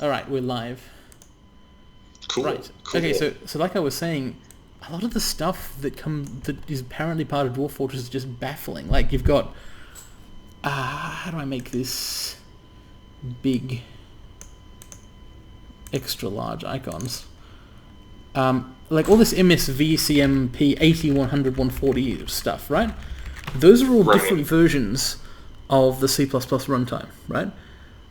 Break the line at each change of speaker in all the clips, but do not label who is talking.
All right, we're live.
Cool.
Right.
Cool.
Okay, so like I was saying, a lot of the stuff that is apparently part of Dwarf Fortress is just baffling. Like you've got, how do I make this big, extra large icons? Like all this MSVCMP 80, 100, 140 stuff, right? Those are all
Right.
different versions of the C++ runtime, right?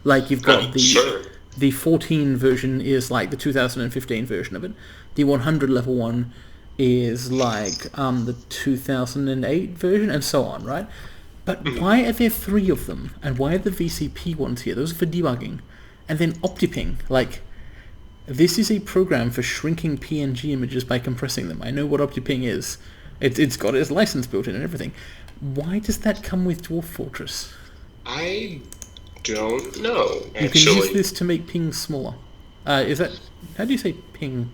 Like you've got
Sure.
the 14 version is like the 2015 version of it. The 100 level one is like the 2008 version, and so on, right? But why are there three of them? And why are the VCP ones here? Those are for debugging. And then OptiPing, like, this is a program for shrinking PNG images by compressing them. I know what OptiPing is. It's got its license built in and everything. Why does that come with Dwarf Fortress?
I don't know,
You can use
actually.
this to make pings smaller. Is that... How do you say ping?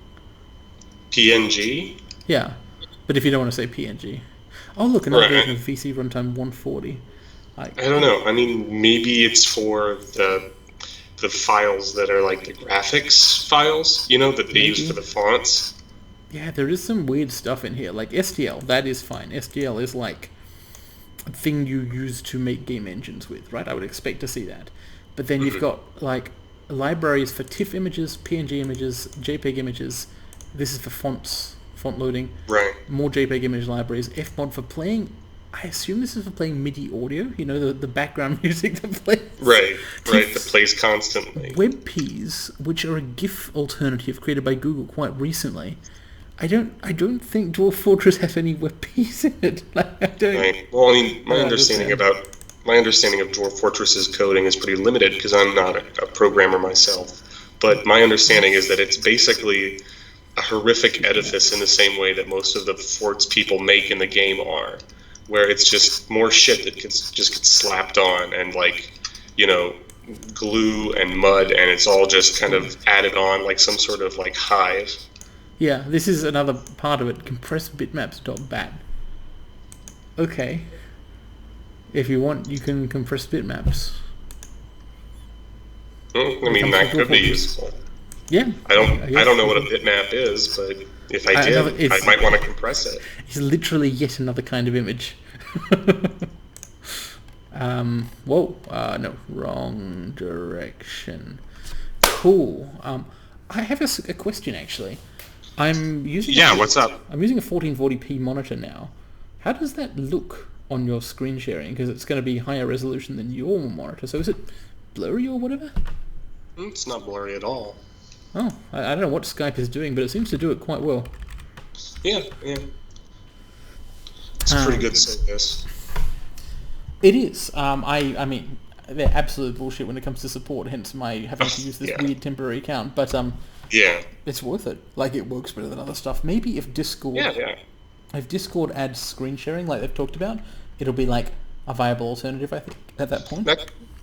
PNG?
Yeah. But if you don't want to say PNG. Oh, look, another
Right.
version of VC runtime 140.
I don't know. I mean, maybe it's for the files that are like the graphics files, that they use
Maybe.
for the fonts.
Yeah, there is some weird stuff in here. Like STL, that is fine. STL is like a thing you use to make game engines with, right? I would expect to see that. But then you've got like libraries for TIFF images, PNG images, JPEG images. This is for fonts, font loading.
Right.
More JPEG image libraries. Fmod for playing. I assume this is for playing MIDI audio. You know, the background music that plays.
Right. Right. That plays constantly.
WebPs, which are a GIF alternative created by Google quite recently. I don't think Dwarf Fortress has any WebPs in it. Like, I don't.
Right. Well, I mean, my
Yeah,
understanding
understand.
of Dwarf Fortress's coding is pretty limited because I'm not a programmer myself. But my understanding is that it's basically a horrific edifice in the same way that most of the forts people make in the game are, where it's just more shit that just gets slapped on and glue and mud, and it's all just kind of added on like some sort of like hive.
Yeah, this is another part of it. Compressed bitmaps.bat. Okay. If you want, you can compress bitmaps.
I mean, that could be useful.
Yeah.
I
guess.
don't know what a bitmap is, but if I
know
did, I might want to compress it.
It's literally yet another kind of image. Whoa. No, wrong direction. Cool. I have a question actually. I'm using
What's up?
I'm using a 1440p monitor now. How does that look on your screen sharing? Because it's going to be higher resolution than your monitor. So is it blurry or whatever?
It's not blurry at all.
Oh, I don't know what Skype is doing, but it seems to do it quite well.
Yeah. It's pretty good service.
It is. I mean, they're absolute bullshit when it comes to support. Hence my having to use this
Yeah.
weird temporary account. But
Yeah.
it's worth it. Like it works better than other stuff. Maybe if Discord, if Discord adds screen sharing like they've talked about, it'll be like a viable alternative. I think at that point.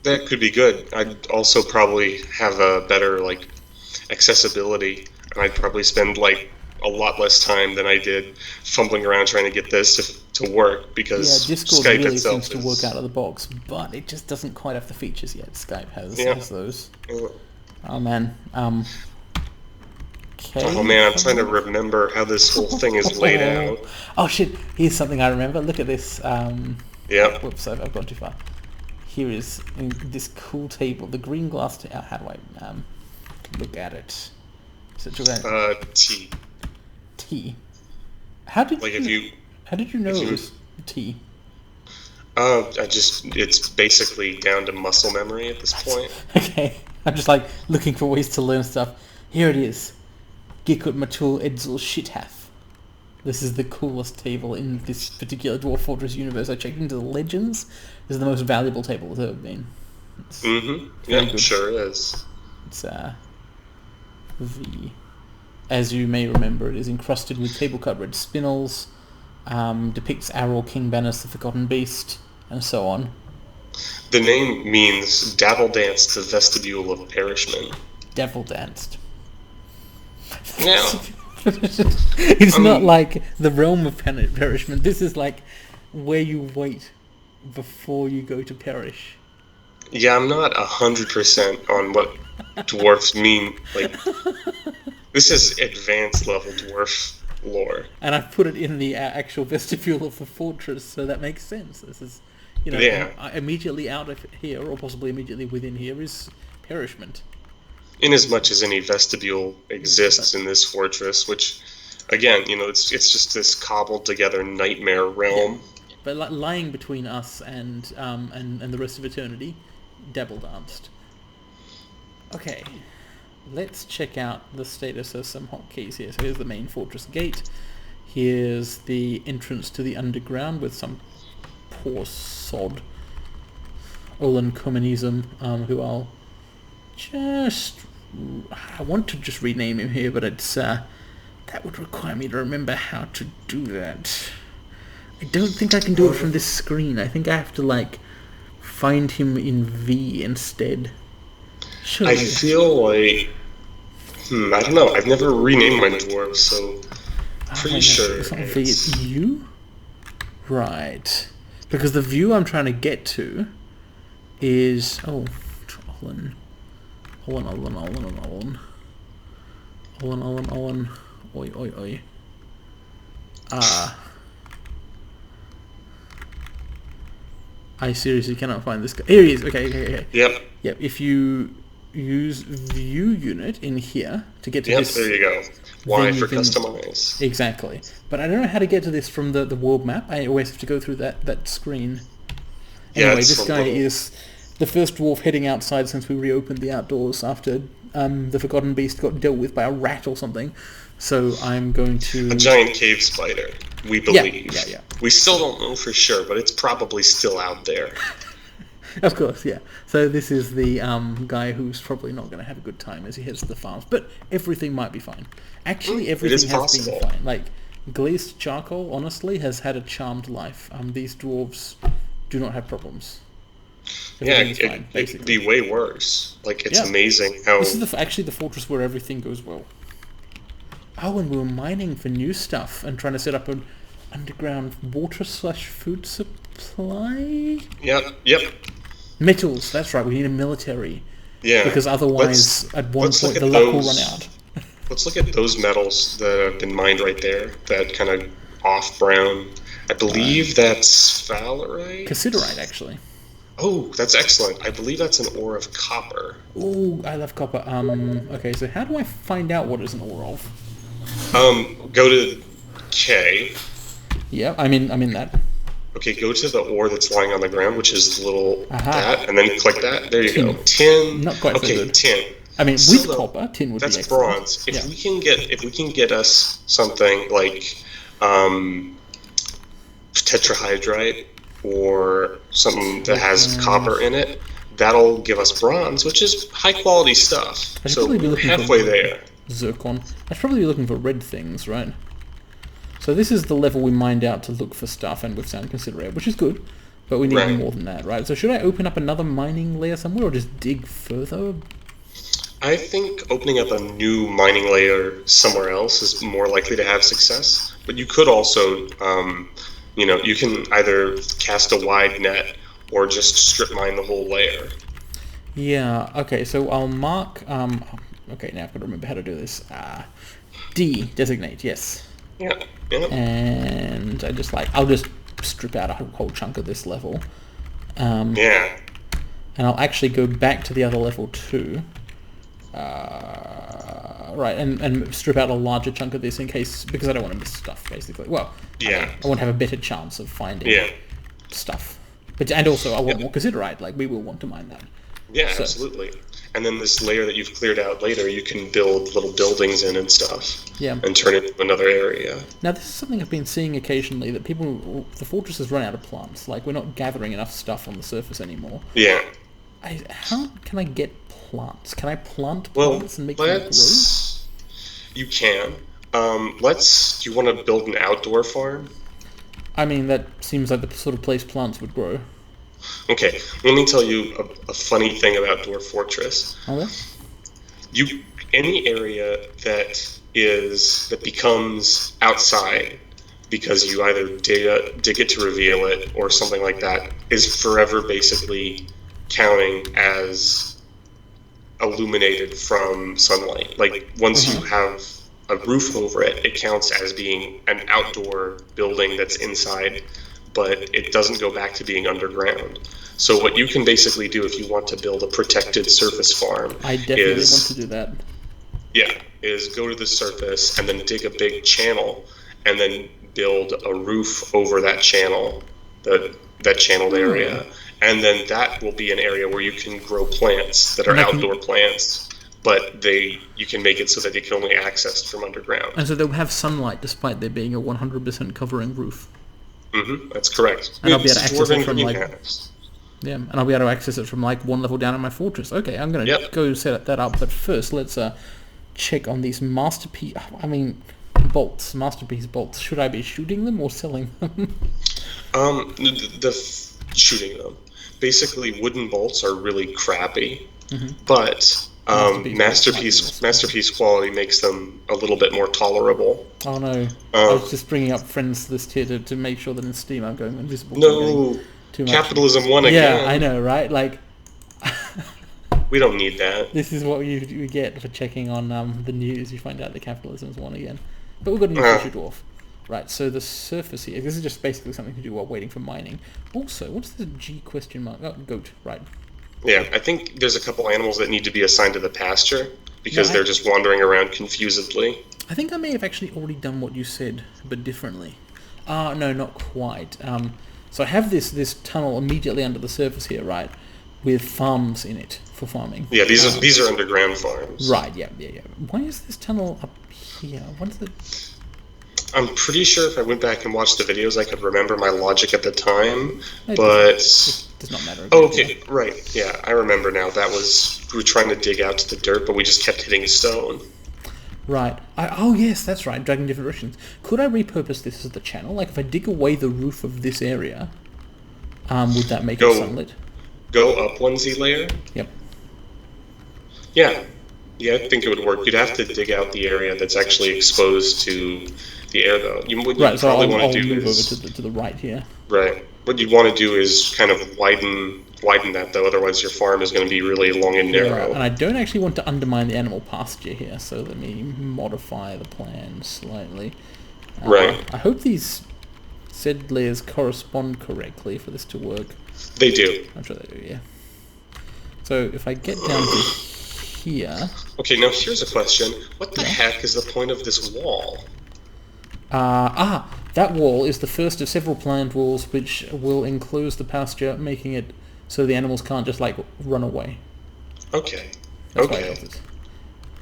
That could be good. I'd also probably have a better accessibility, and I'd probably spend a lot less time than I did fumbling around trying to get this to work, because
Yeah, Discord
Skype
really
itself
seems to work out of the box, but it just doesn't quite have the features yet. Skype has those. Oh man. Okay.
Oh man, I'm trying to remember how this whole thing is laid out.
Oh shit! Here's something I remember. Look at this.
Yeah.
Whoops! I've gone too far. Here is this cool table. The green glass. How do I look at it? Is it
T.
T. How did
If you
know
if
it
you-
was T?
It's basically down to muscle memory at this point.
Okay, I'm just looking for ways to learn stuff. Here it is. Gikut Matul Edsel Shithath. This is the coolest table in this particular Dwarf Fortress universe. I checked into the legends. This is the most valuable table that's ever been.
Yeah,
good.
sure is.
It's as you may remember, it is encrusted with table-cut red spinels, depicts Aror, King Banis, the Forgotten Beast, and so on.
The name means Dabble Dance, the Vestibule of Perishment.
Devil danced.
Now,
It's not like the realm of perishment. This is like where you wait before you go to perish.
yeah, I'm not 100% on what dwarfs mean, like, this is advanced level dwarf lore.
And I've put it in the actual vestibule of the fortress, so that makes sense. This is,
Yeah.
immediately out of here, or possibly immediately within here, is perishment.
Inasmuch as any vestibule exists in this fortress, which, again, it's just this cobbled together nightmare realm.
But lying between us and the rest of eternity, dabble danced. Okay, let's check out the status of some hotkeys here. So here's the main fortress gate. Here's the entrance to the underground with some poor sod, Olan Communism, who I'll just... I want to just rename him here, but it's that would require me to remember how to do that. I don't think I can do it from this screen. I think I have to, find him in V instead.
I feel like... I don't know. I've never renamed my dwarf, so... Pretty sure
it's not V, it's U? Right. Because the view I'm trying to get to is... Oh, Olin. Olin. Oi. I seriously cannot find this guy. Here he is. Okay. Yep. If you use view unit in here to get to this...
Yep, there you go. Y for customize.
Exactly. But I don't know how to get to this from the world map. I always have to go through that screen. Anyway, this guy is the first dwarf heading outside since we reopened the outdoors after the Forgotten Beast got dealt with by a rat or something. So I'm going to...
A giant cave spider, we believe.
Yeah.
We still don't know for sure, but it's probably still out there.
Of course, yeah. So this is the guy who's probably not going to have a good time as he heads to the farms, but everything might be fine. Actually, everything has been fine. Like, glazed charcoal, honestly, has had a charmed life. These dwarves do not have problems.
It could be way worse. It's amazing how...
This is actually the fortress where everything goes well. Oh, and we were mining for new stuff and trying to set up an underground water/food supply?
Yep.
Metals, that's right, we need a military.
Yeah.
Because otherwise, at one point, the luck will run out.
Let's look at those metals that have been mined right there, that kind of off-brown. I believe that's phalorite?
Cassiterite, actually.
Oh, that's excellent. I believe that's an ore of copper.
Oh, I love copper. Okay, so how do I find out what is an ore of?
Go to K.
Yeah, I'm in that.
Okay, go to the ore that's lying on the ground, which is the little that, and then click that. There you go. Tin.
Not quite so good.
Tin.
I mean, with copper, tin would be excellent.
That's bronze. If we can get us something like tetrahydrite or something that has copper in it, that'll give us bronze, which is high quality stuff. So we're halfway there.
Zircon. I'd probably be looking for red things, right? So this is the level we mined out to look for stuff and with sound considerate, which is good, but we need more than that, right? So should I open up another mining layer somewhere or just dig further?
I think opening up a new mining layer somewhere else is more likely to have success, but you could also, you can either cast a wide net or just strip mine the whole layer.
Yeah, okay, so I'll mark, okay, now I've got to remember how to do this. D, designate, yes.
Yeah.
And I'll just strip out a whole chunk of this level. And I'll actually go back to the other level too. Right, and strip out a larger chunk of this in case, because I don't want to miss stuff, basically. Well, I want to have a better chance of finding stuff. And also, I want more cassiterite, we will want to mine that.
Yeah, absolutely. And then this layer that you've cleared out later, you can build little buildings in and stuff.
Yeah.
And turn it into another area.
Now, this is something I've been seeing occasionally, that the fortresses run out of plants. We're not gathering enough stuff on the surface anymore.
Yeah.
How can I get plants? Can I plant plants and make them grow?
You can. Do you want to build an outdoor farm?
I mean, that seems like the sort of place plants would grow.
Okay, let me tell you a funny thing about Dwarf Fortress.
Okay.
Any area that becomes outside because you either dig it to reveal it or something like that is forever basically counting as illuminated from sunlight. Like once you have a roof over it, it counts as being an outdoor building that's inside, but it doesn't go back to being underground. So what you can basically do if you want to build a protected surface farm
I definitely want to do that.
is go to the surface and then dig a big channel and then build a roof over that channel, that channeled area. And then that will be an area where you can grow plants that are outdoor plants, but you can make it so that they can only access from underground.
And so they'll have sunlight despite there being a 100% covering roof.
That's correct.
And I'll be able to access it from
greenhouse.
and I'll be able to access it from like one level down in my fortress. Okay, I'm gonna go set that up. But first, let's check on these masterpiece. I mean, masterpiece bolts. Should I be shooting them or selling them?
Shooting them. Basically, wooden bolts are really crappy, but masterpiece quality makes them a little bit more tolerable.
Oh no! I was just bringing up friends list here to make sure that in Steam I'm going invisible.
No, capitalism won again.
Yeah, I know, right? Like,
we don't need that.
This is what you get for checking on the news. You find out that capitalism's won again. But we've got a new feature dwarf. Right, so the surface here, this is just basically something to do while waiting for mining. Also, what's the G question mark? Oh, goat, right.
Yeah, I think there's a couple animals that need to be assigned to the pasture because they're just wandering around confusedly.
I think I may have actually already done what you said, but differently. No, not quite. So I have this tunnel immediately under the surface here, right, with farms in it for farming.
Yeah, these are underground farms.
Right, yeah. Why is this tunnel up here? What is it?
I'm pretty sure if I went back and watched the videos, I could remember my logic at the time, but...
It does not matter.
Oh, okay, right, yeah, I remember now. We were trying to dig out to the dirt, but we just kept hitting stone.
Right. Oh, yes, that's right, dragging different directions. Could I repurpose this as the channel? Like, if I dig away the roof of this area, would that make it sunlit?
Go up one Z layer?
Yep.
Yeah, I think it would work. You'd have to dig out the area that's actually exposed to the air, though.
So I'll move over to the right here.
Right. What you'd want to do is kind of widen that, though. Otherwise, your farm is going to be really long and narrow.
And I don't actually want to undermine the animal pasture here, so let me modify the plan slightly.
Right.
I hope these said layers correspond correctly for this to work.
They do.
I'm sure they do, yeah. So if I get down to here...
Okay, now here's a question. What the heck is the point of this wall?
That wall is the first of several planned walls which will enclose the pasture, making it so the animals can't just, like, run away.
Okay.
That's why I built it.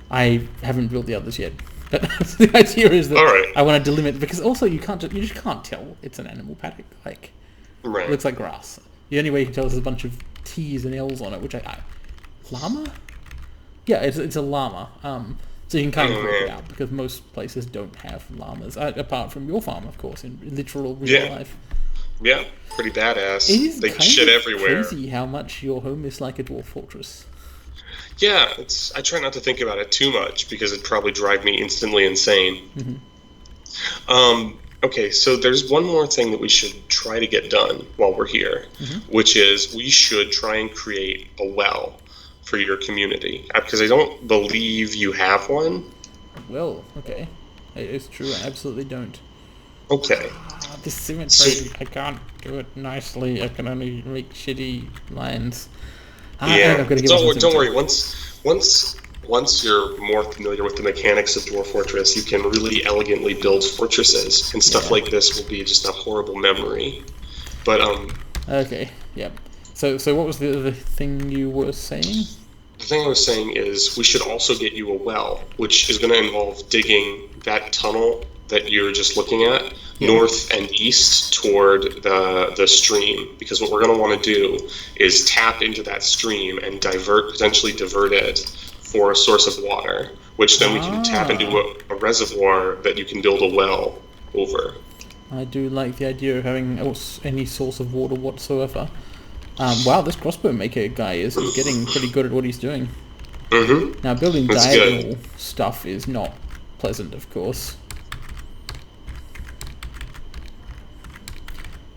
I haven't built the others yet. But the idea is that I want to delimit, because also you just can't tell it's an animal paddock. Like, it looks like grass. The only way you can tell is there's a bunch of T's and L's on it, which llama? Yeah, it's a llama. So you can kind of work it out, because most places don't have llamas, apart from your farm, of course, in literal real life.
Yeah, pretty badass.
It is
they shit everywhere.
Crazy how much your home is like a dwarf fortress.
Yeah, I try not to think about it too much, because it'd probably drive me instantly insane. Okay, so there's one more thing that we should try to get done while we're here, which is we should try and create a well for your community, because I don't believe you have one.
Well, okay. It's true, I absolutely don't.
Okay.
This cement project, I can't do it nicely. I can only make shitty lines.
Don't worry. Once you're more familiar with the mechanics of Dwarf Fortress, you can really elegantly build fortresses, and stuff like this will be just a horrible memory. But
Okay. Yep. So what was the other thing you were saying?
The thing I was saying is we should also get you a well, which is going to involve digging that tunnel that you're just looking at north and east toward the stream, because what we're going to want to do is tap into that stream and potentially divert it for a source of water, which then we can tap into a reservoir that you can build a well over.
I do like the idea of having any source of water whatsoever. Wow, this crossbow maker guy is getting pretty good at what he's doing. Now, building diagonal stuff is not pleasant, of course.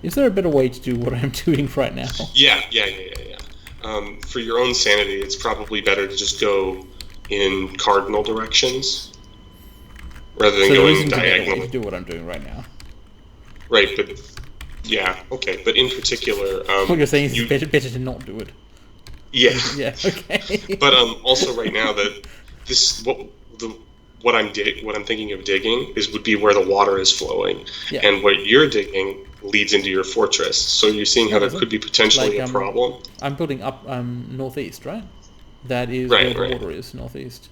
Is there a better way to do what I'm doing right now?
Yeah. for your own sanity, it's probably better to just go in cardinal directions rather than
So there
going
isn't a better way to
diagonally.
do what I'm doing right now.
Right, but yeah, okay. But in particular,
What you're saying is
you,
it's better to not do it.
yeah.
Yeah, okay.
But also right now that this what I'm thinking of digging would be where the water is flowing,
Yeah.
and what you're digging leads into your fortress. So you're seeing how
Oh,
there
is it?
could be potentially
Like,
a problem.
I'm building up northeast, right? That is where
Right,
the
right,
water is, northeast.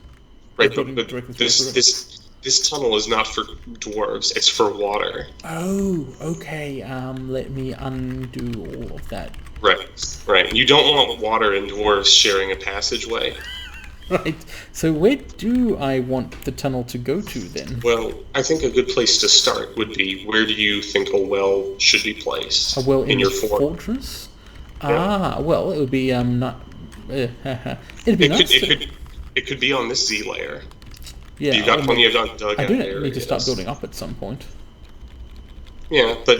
right.
Building
But
directly towards the
this
river.
this tunnel is not for dwarves. It's for water.
Oh, okay. Let me undo all of that.
Right, right. You don't want water and dwarves sharing a passageway.
Right. So where do I want the tunnel to go to then?
Well, I think a good place to start would be, where do you think a well should be placed
A well in
your
the
fort?
fortress?
Yeah.
Ah, well, it would be not. It'd be
It
nice.
it could be on this Z layer.
Yeah,
You've got
I
plenty
mean,
of dug
I
out
do
areas.
need to start building up at some point.
Yeah, but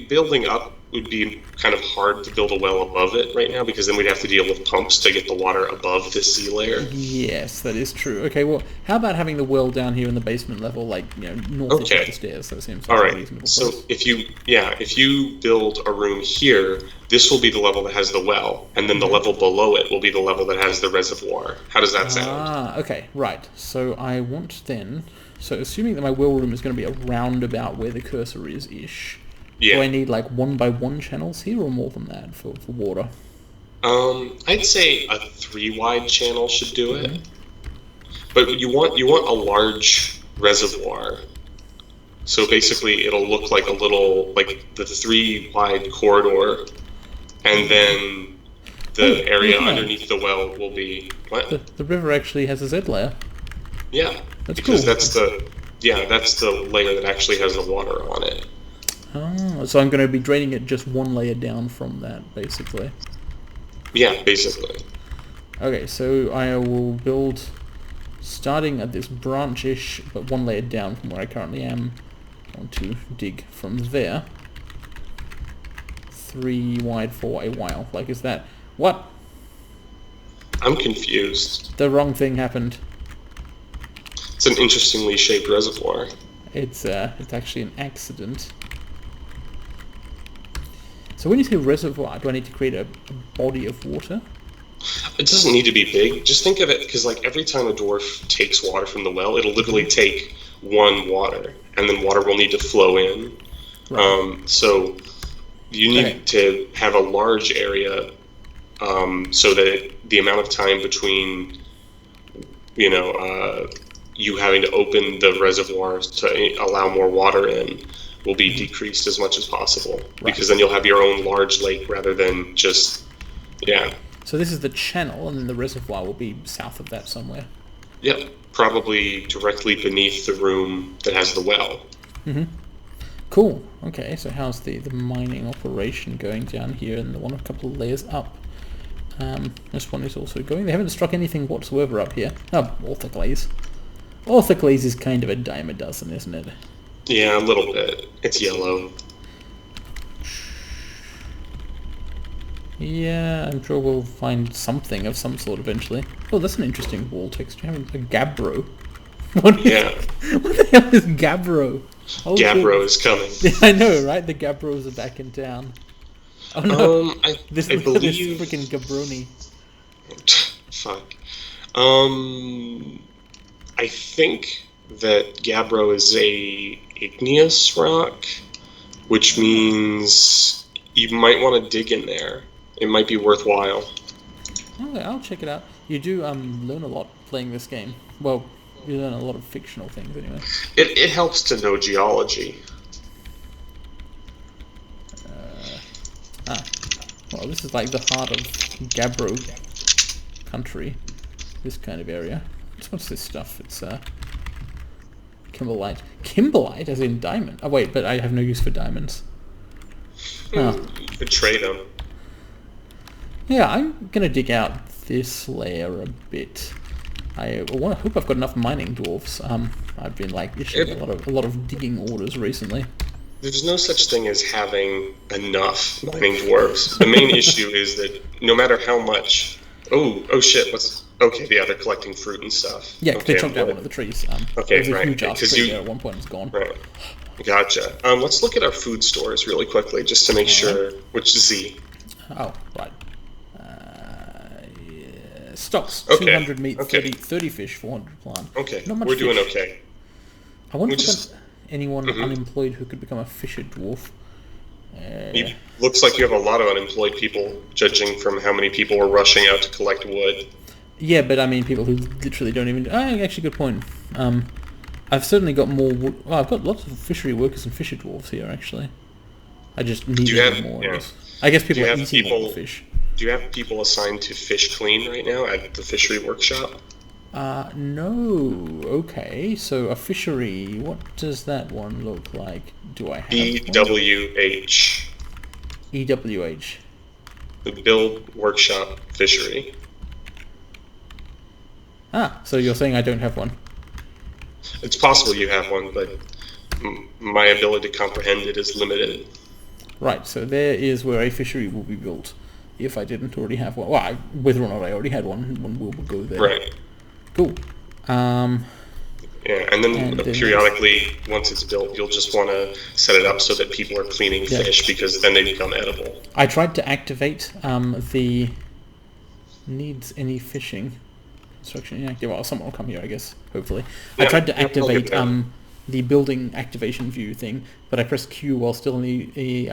building up would be kind of hard to build a well above it right now, because then we'd have to deal with pumps to get the water above this Z layer.
Yes, that is true. Okay, well, how about having the well down here in the basement level, like, north of
Okay.
the stairs? That seems
All
like a
right.
reasonable
So
place.
if you build a room here, this will be the level that has the well, and then the level below it will be the level that has the reservoir. How does that sound?
Ah, okay, right. So I want then... So assuming that my well room is going to be around about where the cursor is-ish, do I
Yeah.
need, like, 1x1 channels here, or more than that for water?
I'd say a 3 wide channel should do it. But you want a large reservoir. So basically, it'll look like a little, like the 3 wide corridor, and then the
Oh,
area
look at that.
underneath the well will be what?
The river actually has a Z layer.
Yeah,
That's
because
cool.
that's the layer that actually has the water on it.
Oh, so I'm going to be draining it just one layer down from that, basically.
Yeah, basically.
Okay, so I will build, starting at this branch-ish, but one layer down from where I currently am. I want to dig from there. 3 wide for a while. Like, is that... What?
I'm confused.
The wrong thing happened.
It's an interestingly shaped reservoir.
It's actually an accident. So when you say reservoir, do I need to create a body of water?
It doesn't need to be big. Just think of it, because like every time a dwarf takes water from the well, it'll literally take one water, and then water will need to flow in.
Right.
So you need
Okay.
to have a large area, so that the amount of time between, you having to open the reservoirs to allow more water in will be decreased as much as possible, because then you'll have your own large lake rather than just, yeah.
So this is the channel, and then the reservoir will be south of that somewhere.
Yep, probably directly beneath the room that has the well.
Cool. Okay, so how's the mining operation going down here, and the one a couple of layers up? This one is also going. They haven't struck anything whatsoever up here. Oh, orthoclase. Orthoclase is kind of a dime a dozen, isn't it?
Yeah, a little bit. It's yellow.
Yeah, I'm sure we'll find something of some sort eventually. Oh, that's an interesting wall texture. Having a gabbro. What the hell is gabbro? Oh,
Gabbro is coming.
shit. I know, right? The gabbros are back in town. Oh no!
I
This
believe.
freaking gabroni.
Fuck. I think that Gabbro is a igneous rock, which means you might want to dig in there. It might be worthwhile.
Okay, I'll check it out. You do learn a lot playing this game. Well, you learn a lot of fictional things anyway.
It helps to know geology.
Well, this is like the heart of Gabbro country. This kind of area. What's this stuff? It's kimberlite. Kimberlite, as in diamond. Oh wait, but I have no use for diamonds. Oh.
You could trade them.
Yeah, I'm gonna dig out this layer a bit. I hope I've got enough mining dwarfs. I've been like issuing a lot of digging orders recently.
There's no such thing as having enough mining dwarves. The main issue is that no matter how much. Oh shit! Okay? Yeah, they're collecting fruit and stuff.
Yeah,
Okay,
they chopped down one of the trees. There
okay,
was a
right.
huge ass
Because
tree there at one point. It's gone.
right. Gotcha. Let's look at our food stores really quickly, just to make sure. Which Z?
Oh, right. Yeah. Stocks,
Okay.
200 meat,
Okay.
30 fish, 400 plant.
Okay.
Not much
We're doing
fish.
okay.
I wonder
We
if
just.
anyone unemployed who could become a fisher dwarf.
Looks like you have a lot of unemployed people, judging from how many people were rushing out to collect wood.
Yeah, but I mean people who literally don't even... Oh, actually, good point. I've certainly got more... Well, I've got lots of fishery workers and fisher dwarves here, actually. I just need more.
Yeah.
I guess people
Do you
are
have
eating all the
people?
fish.
Do you have people assigned to fish clean right now at the fishery workshop?
No. Okay, so a fishery. What does that one look like? Do I have
BWH,
one? EWH.
the Build Workshop Fishery.
Ah, so you're saying I don't have one?
It's possible you have one, but my ability to comprehend it is limited.
Right, so there is where a fishery will be built. If I didn't already have one. Well, whether or not I already had one will go there.
Right.
Cool.
Yeah, and then periodically, once it's built, you'll just want to set it up so that people are cleaning fish, because then they become edible.
I tried to activate the needs any fishing construction. Yeah, well, someone will come here, I guess. Hopefully,
Yeah,
I tried to
yeah, we'll
activate
get there.
the building activation view thing, but I pressed Q while still in the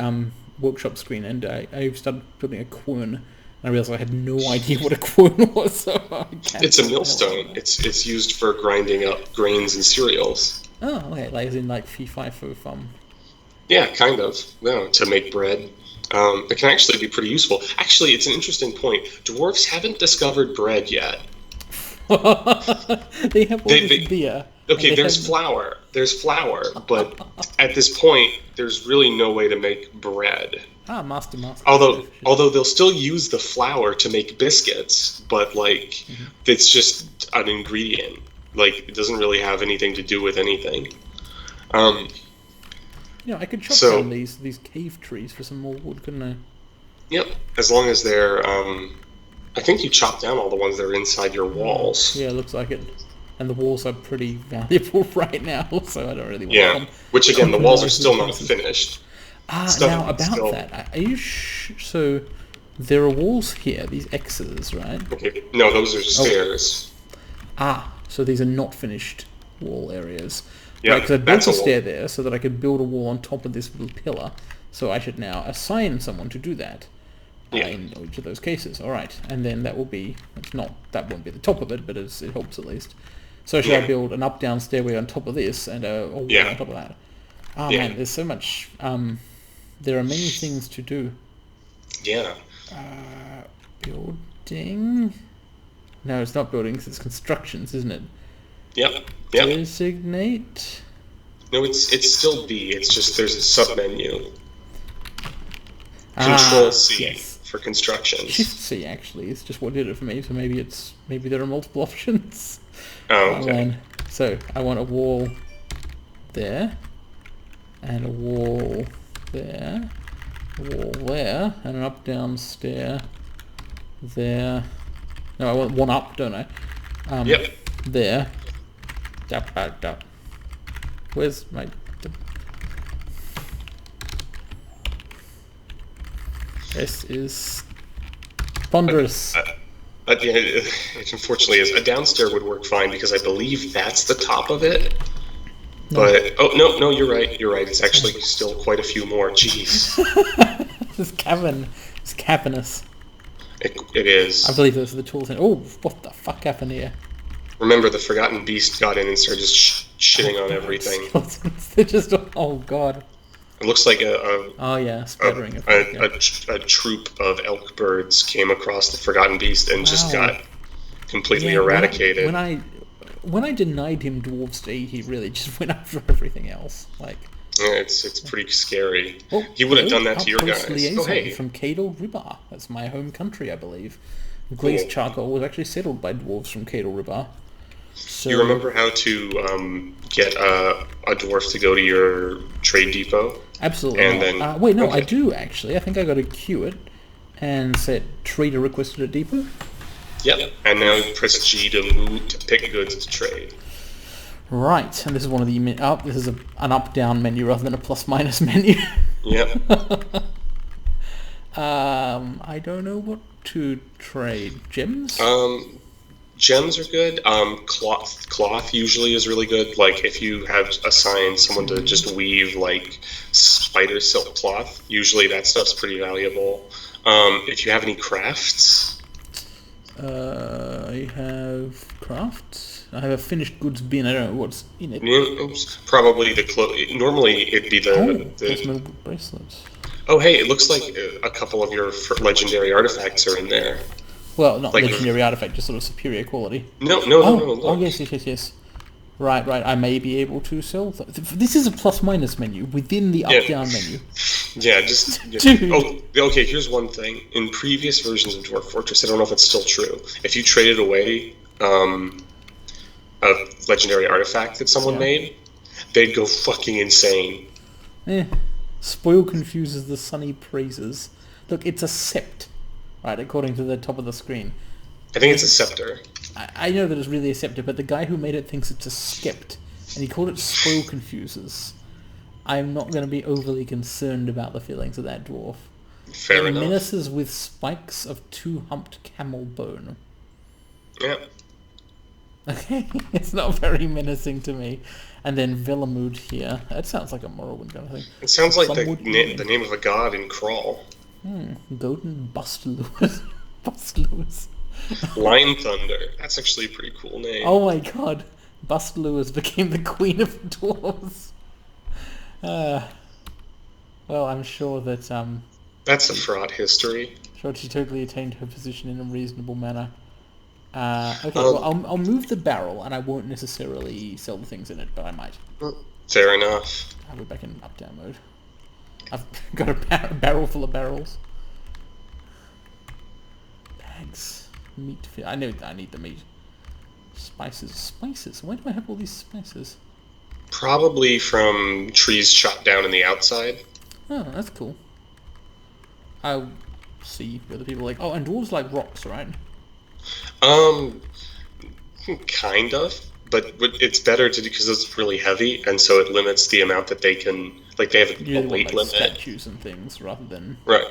workshop screen, and I started building a quern. And I realized I had no idea what a quern was. So I can't
It's a millstone. It's used for grinding up grains and cereals.
Oh, okay, like as in like fee fi fo fum.
Yeah, kind of. No, to make bread. It can actually be pretty useful. Actually, it's an interesting point. Dwarves haven't discovered bread yet.
They have all this beer.
Okay, there's flour. There's flour, but at this point, there's really no way to make bread.
Master.
Although they'll still use the flour to make biscuits, but like it's just an ingredient. Like it doesn't really have anything to do with anything.
I could chop down these cave trees for some more wood, couldn't I?
Yep, as long as they're. I think you chop down all the ones that are inside your walls.
Yeah, it looks like it. And the walls are pretty valuable right now, so I don't really want
Yeah, which again, the walls are still not finished.
Now about that, are you so there are walls here, these X's, right?
Okay, no, those are stairs.
So these are not finished wall areas.
Yeah,
right, because I built
that's
a
a wall.
stair there so that I could build a wall on top of this little pillar. So I should now assign someone to do that in each of those cases. All right, and then that won't be the top of it, but it helps at least. So should I build an up-down stairway on top of this and a wall on top of that? Man, there's so much. There are many things to do.
Yeah.
Building. No, it's not buildings. It's constructions, isn't it?
Yep.
Designate.
No, it's still B. It's just there's a sub-menu. Control C for constructions.
Shift C actually is just what did it for me. So maybe there are multiple options.
Oh, okay.
So I want a wall there, and a wall there, and an up-down stair there. No, I want one up, don't I?
Yep.
There. Where's my... This is ponderous.
Yeah, it unfortunately is. A downstair would work fine because I believe that's the top of it. But no, you're right. It's actually still quite a few more. Jeez.
This cavern is cavernous.
It is.
I believe those are the tools. What the fuck happened here?
Remember, the Forgotten Beast got in and started just shitting on everything.
They're just god.
It looks like
splattering
a troop of elk birds came across the Forgotten Beast and just got completely eradicated.
When I denied him dwarves to eat, he really just went after everything else. Like,
yeah, it's pretty scary. He would have done that to your guys.
From Cadal Ribar. That's my home country, I believe. Glazed charcoal was actually settled by dwarves from Cadal Ribar. So,
You remember how to get a dwarf to go to your trade depot?
absolutely
And
not.
then
Wait, no, I
okay.
do actually. I think I got to queue it and set trader requested at depot.
Yep. And now you press G to move to pick goods to trade.
Right, and this is one of the this is an up-down menu rather than a plus-minus menu.
Yep.
I don't know what to trade. Gems?
Gems are good. Cloth usually is really good. Like if you have assigned someone to just weave like spider silk cloth, usually that stuff's pretty valuable. If you have any crafts,
I have crafts. I have a finished goods bin. I don't know what's in it.
probably the normally it'd be
That's my bracelets.
Oh, hey, it looks like a couple of your legendary artifacts are in there.
Well, not
Like
legendary artifact, just sort of superior quality.
No.
Oh, yes. Right. I may be able to sell. This is a plus-minus menu within the up-down menu.
Yeah,
Dude.
Oh, okay, here's one thing. In previous versions of Dwarf Fortress, I don't know if it's still true. If you traded away a legendary artifact that someone made, they'd go fucking insane.
Spoil confuses the sunny praises. Look, it's a sept, right, according to the top of the screen.
I think it's a scepter.
I know that it's really a scepter, but the guy who made it thinks it's a skept, and he called it spoil confuses. I'm not going to be overly concerned about the feelings of that dwarf.
Fair enough.
Menaces with spikes of two-humped camel bone.
Yeah.
Okay, it's not very menacing to me. And then Velamud here. That sounds like a Morrowind kind of thing.
It sounds like the
Somewhat
name of a god in Crawl.
Golden Bust Lewis. Bust Lewis.
Line Thunder. That's actually a pretty cool name.
Oh my god. Bust Lewis became the queen of dwarves. Well, I'm sure that
That's a fraught history.
sure she totally attained her position in a reasonable manner. Okay, well, I'll move the barrel, and I won't necessarily sell the things in it, but I might.
Fair enough.
I'll be back in up-down mode. I've got a barrel full of barrels. Bags. Meat. I know I need the meat. Spices. Why do I have all these spices?
Probably from trees chopped down in the outside.
Oh, that's cool. I'll see whether people like... Oh, and dwarves like rocks, right?
Kind of. But it's better to do because it's really heavy, and so it limits the amount that they can... Like, they have a weight
like
limit.
statues and things, rather than...
Right.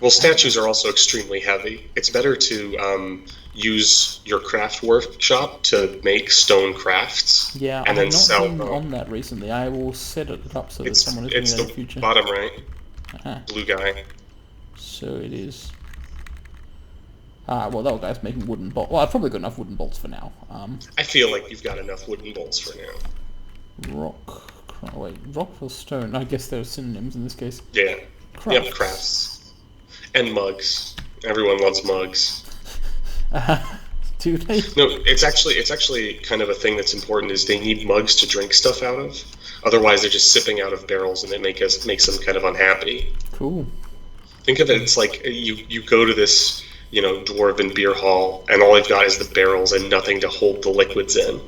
Well, statues are also extremely heavy. It's better to use your craft workshop to make stone crafts.
Yeah,
and
I
then
have not
sell
been
them.
on that recently. I will set it up so that someone is doing
It's
that in
the
the future.
bottom right. Blue guy.
So it is. Well, that guy's making wooden bolts. Well, I've probably got enough wooden bolts for now.
I feel like you've got enough wooden bolts for now.
Rock. Wait, rock or stone? I guess they're synonyms in this case.
Yeah.
Crafts.
Yep, crafts. And mugs. Everyone loves mugs.
Do they?
No, it's actually kind of a thing that's important is they need mugs to drink stuff out of. Otherwise, they're just sipping out of barrels, and it makes them kind of unhappy.
Cool.
Think of it, it's like you go to this, dwarven beer hall, and all they've got is the barrels and nothing to hold the liquids in.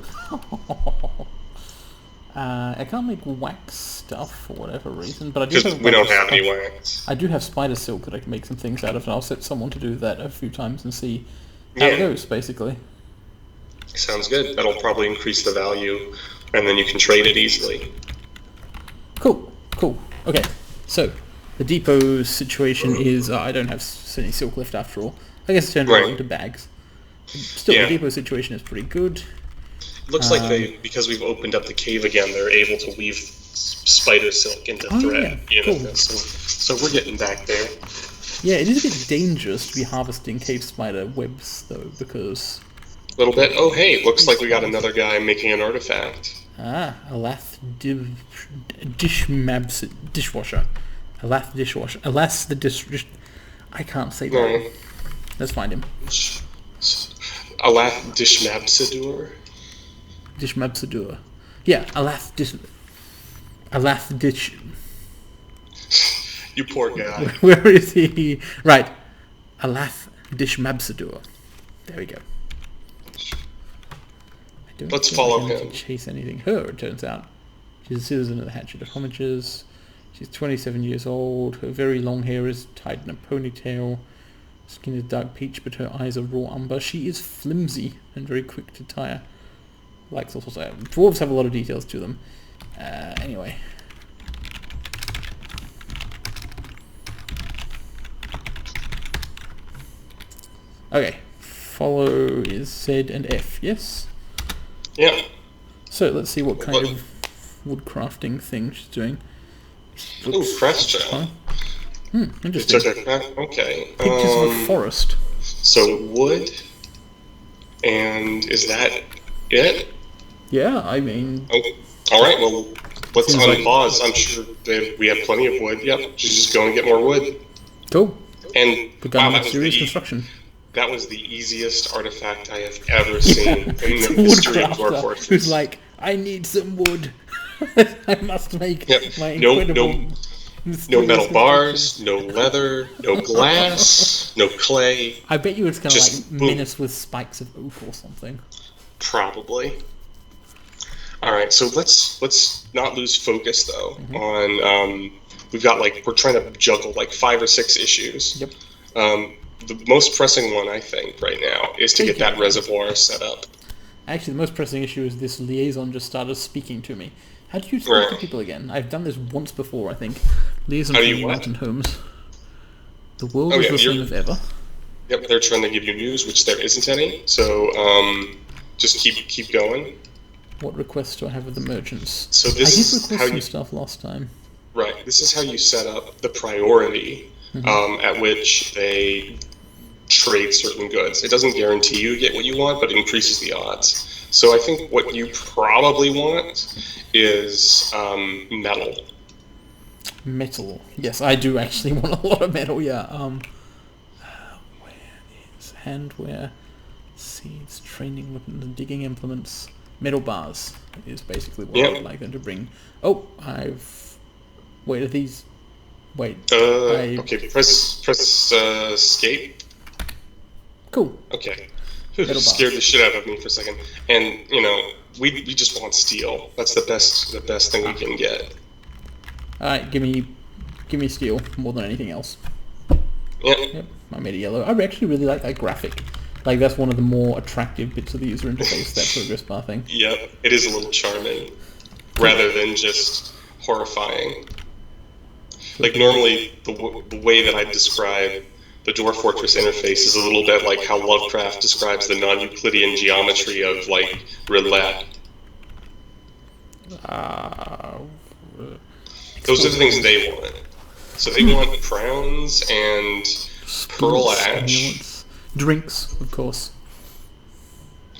I can't make wax stuff for whatever reason, but I do
Because
have...
we don't have any wax.
I do have spider silk that I can make some things out of, and I'll set someone to do that a few times and see how it goes, basically.
Sounds good. That'll probably increase the value, and then you can trade it easily.
Cool. Okay, so the depot situation is I don't have any silk left after all. I guess turn it all into bags. Still, the depot situation is pretty good.
Looks like because we've opened up the cave again, they're able to weave spider silk into thread.
Yeah, cool.
So we're getting back there.
Yeah, it is a bit dangerous to be harvesting cave spider webs, though, because...
A little bit. Oh, hey, looks like we got another guy making an artifact.
Alath dishwasher. Alath dishwasher. Alas the dish... I can't say that.
No.
Let's find him.
Alath Dishmabsadur?
Dishmabsadur. Yeah, Alath dish...
You poor guy.
Where is he? Right. Alath Dishmabsadur. There we go. Don't
Let's
feel like
follow
I need
him.
to chase anything. Her, it turns out. She's a citizen of the Hatchet of Homages. She's 27 years old. Her very long hair is tied in a ponytail. Skin is dark peach, but her eyes are raw umber. She is flimsy and very quick to tire. Likes all sorts of... Dwarves have a lot of details to them. Anyway. Okay. Follow is Z and F, yes?
Yeah.
So let's see what kind of woodcrafting thing she's doing.
Ooh, crest
Fine.
You
Interesting.
took okay.
Pictures of a forest.
So wood, and is that it?
Yeah, I mean...
Oh, all right, well, let's
Seems like-
unpause. I'm sure that we have plenty of wood. Yep, she's just going to get more wood.
Cool.
And
Begun
that
serious construction.
That was the easiest artifact I have ever seen in the
It's a
history of Dwarf
woodcrafter
Fortress.
who's like, I need some wood. I must make my
No
incredible...
metal bars, no leather, no glass, no clay.
I bet you it's going to
Just
like
boom.
menace with spikes of oak or something.
Probably. All right, so let's not lose focus though
Mm-hmm.
on we've got we're trying to juggle 5 or 6 issues.
Yep.
The most pressing one I think right now is to get that reservoir set up.
Actually, the most pressing issue is this liaison just started speaking to me. How do you speak to
Right.
people again? I've done this once before, I think. Liaison
How do
from
you what?
Mountain Homes. The world
Oh,
is
yeah,
the
you're-
same as ever.
Yep, they're trying to give you news, which there isn't any. So just keep going.
What requests do I have with the merchants?
So
I
this
did
is
request
how
some
you
stuff last time.
right. This is how you set up the priority at which they trade certain goods. It doesn't guarantee you get what you want, but it increases the odds. So I think what you probably want is metal.
Metal. Yes, I do actually want a lot of metal, yeah. Where is handwear, seeds, training weapons, and digging implements. Metal bars is basically what I would like them to bring. Oh, wait, are these... Wait.
Okay, press escape.
Cool.
Okay.
Metal
Scared
bars.
the shit out of me for a second. And we just want steel. That's the best thing we can get.
Alright, give me steel more than anything else.
Yeah.
Yep, I made it yellow. I actually really like that graphic. Like, that's one of the more attractive bits of the user interface, that progress bar thing.
Yep. It is a little charming, rather than just horrifying. Normally, the way that I describe the Dwarf Fortress interface is a little bit like how Lovecraft describes the non-Euclidean geometry of roulette. Those are the things they want. So they want crowns and pearl ash.
Stimulants. Drinks, of course.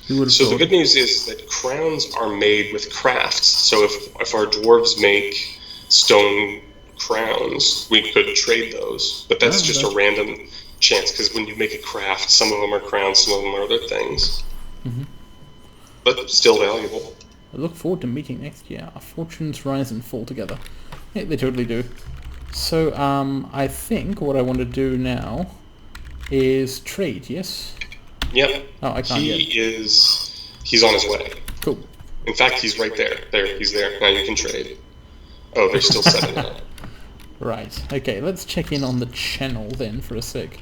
Who would have
So the
thought?
good news is that crowns are made with crafts. So if our dwarves make stone crowns, we could trade those. But that's just a random chance, because when you make a craft, some of them are crowns, some of them are other things. But still valuable.
I look forward to meeting next year. Our fortunes rise and fall together. Yeah, they totally do. So, I think what I want to do now is trade, yes?
Yep.
Oh, I can't yet.
He's on his way.
Cool.
In fact, he's right there. He's there. Now you can trade. Oh, they're still setting up.
Right. Okay, let's check in on the channel then for a sec.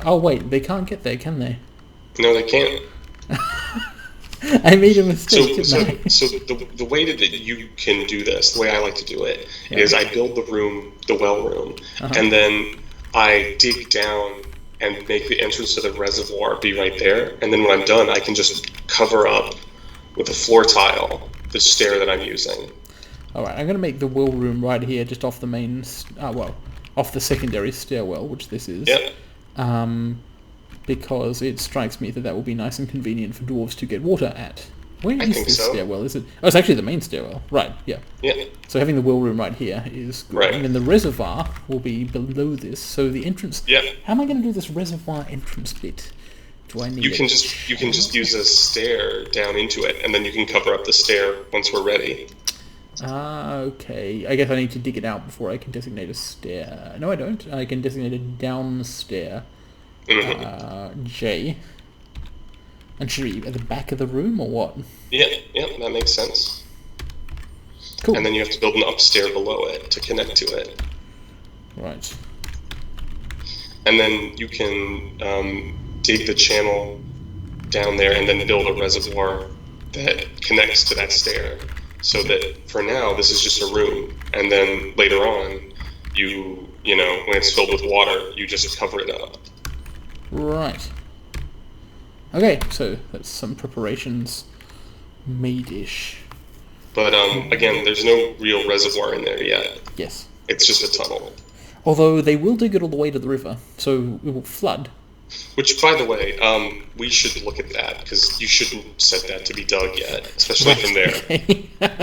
Oh wait, they can't get there, can they?
No, they can't.
I made a mistake, didn't I?
So the way that you can do this, the way I like to do it, is I build the well room, and then I dig down and make the entrance to the reservoir be right there, and then when I'm done, I can just cover up with a floor tile the stair that I'm using.
Alright, I'm going to make the will room right here, just off the main... off the secondary stairwell, which this is.
Yep.
Because it strikes me that will be nice and convenient for dwarves to get water at. Where is
think
this
so.
stairwell? Is it? Oh, it's actually the main stairwell. Right, yeah.
Yeah.
So having the will room right here is good.
Right.
And then the reservoir will be below this, so the entrance...
Yeah.
How am I going to do this reservoir entrance bit? Do I need
You can just use a stair down into it, and then you can cover up the stair once we're ready.
Okay. I guess I need to dig it out before I can designate a stair. No, I don't. I can designate a down stair. J. And should it be at the back of the room or what?
Yeah, that makes sense.
Cool.
And then you have to build an upstairs below it to connect to it.
Right.
And then you can dig the channel down there and then build a reservoir that connects to that stair. So that for now, this is just a room. And then later on, you know, when it's filled with water, you just cover it up.
Right. Okay, so that's some preparations made-ish.
But again, there's no real reservoir in there yet.
Yes.
It's just a tunnel.
Although they will dig it all the way to the river, so it will flood.
Which, by the way, we should look at that, because you shouldn't set that to be dug yet, especially from there.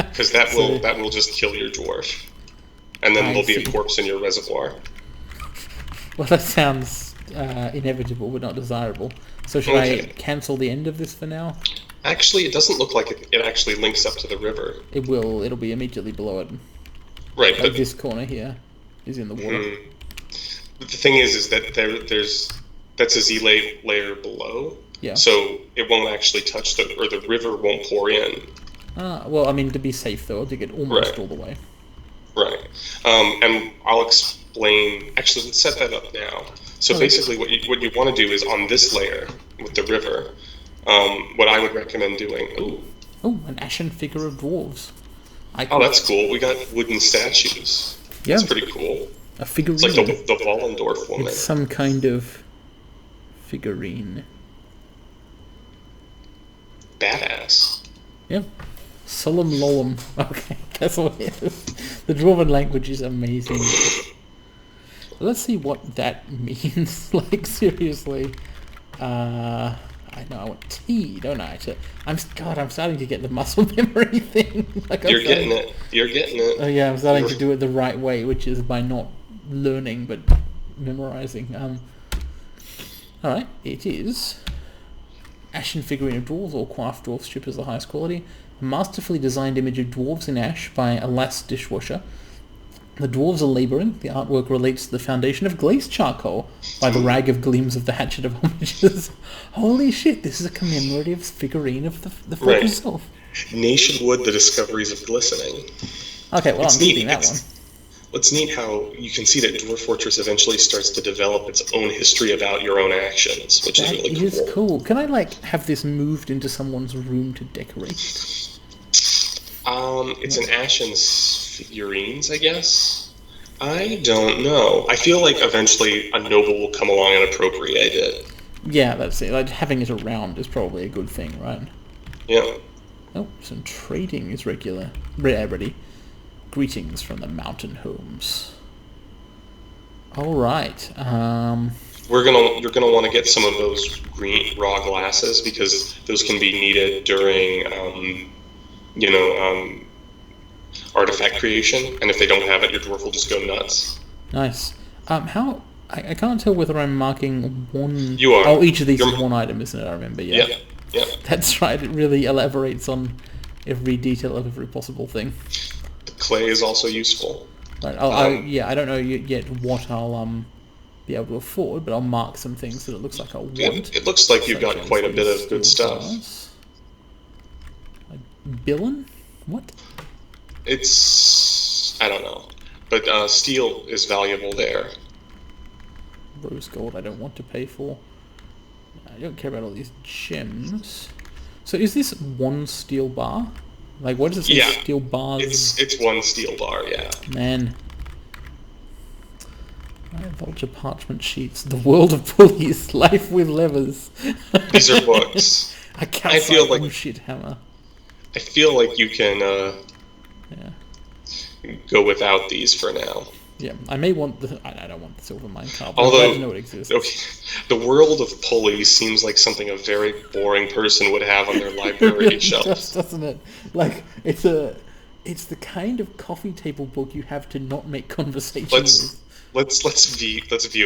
Because that will just kill your dwarf. And then there'll be a corpse in your reservoir.
Well, that sounds inevitable, but not desirable. So should I cancel the end of this for now?
Actually, it doesn't look like it actually links up to the river.
It will. It'll be immediately below it.
Right.
Like this corner here is in the water.
But the thing is that that's a Z layer below.
Yeah.
So it won't actually touch the river won't pour in.
Well, I mean, to be safe, though, I'll dig it almost all the way.
Right. And I'll explain... Actually, let's set that up now. So basically what you want to do is on this layer with the river, what I would recommend doing...
Oh, an ashen figure of dwarves.
That's cool. We got wooden statues.
Yeah.
That's pretty cool.
A figurine.
It's like the Wallendorf woman.
It's some kind of figurine.
Badass.
Yeah. Solemn Lolum. Okay, that's what it is. The Dwarven language is amazing. Let's see what that means. Like, seriously. I know I want tea, don't I? I'm starting to get the muscle memory thing. Like
You're getting it.
Oh yeah, I'm starting to do it the right way, which is by not learning but memorizing. Alright, it is ashen figurine of dwarves or Quaff dwarf strip is the highest quality. A masterfully designed image of dwarves in ash by a lass dishwasher. The dwarves are labouring. The artwork relates to the foundation of glazed charcoal by the rag of gleams of the hatchet of homages. Holy shit, this is a commemorative figurine of the folk itself.
Nation wood, the discoveries of glistening.
Okay, well, I'm keeping that one.
It's neat how you can see that Dwarf Fortress eventually starts to develop its own history about your own actions, which is really cool.
That is cool. Can I, have this moved into someone's room to decorate?
It's an ashen figurines, I guess. I don't know. I feel like eventually a noble will come along and appropriate it.
Yeah, that's it. Like, having it around is probably a good thing, right?
Yeah.
Oh, some trading is rarity. Greetings from the mountain homes. All right.
You're gonna want to get some of those green raw glasses because those can be needed during, artifact creation. And if they don't have it, your dwarf will just go nuts.
Nice. I can't tell whether I'm marking one...
You are.
Oh, each of these is one item, isn't it? I remember, yeah.
Yeah.
That's right, it really elaborates on every detail of every possible thing.
The clay is also useful.
Right. I don't know yet what I'll be able to afford, but I'll mark some things that it looks like I'll want.
It looks like you've got quite a bit of good stuff.
Billin? What?
I don't know. But steel is valuable there.
Rose gold I don't want to pay for. I don't care about all these gems. So is this one steel bar? Like, what does it say? Steel bars?
It's one steel bar, yeah.
Man. Vulture parchment sheets. The world of pulleys. Life with levers.
These are books.
I feel like bullshit hammer.
I feel like you can go without these for now.
Yeah, I may want the... I don't want the silver minecart, but
although,
I know it exists.
Okay, the world of pulleys seems like something a very boring person would have on their library shelf.
Doesn't it? Like, it's the kind of coffee table book you have to not make conversation with.
Let's view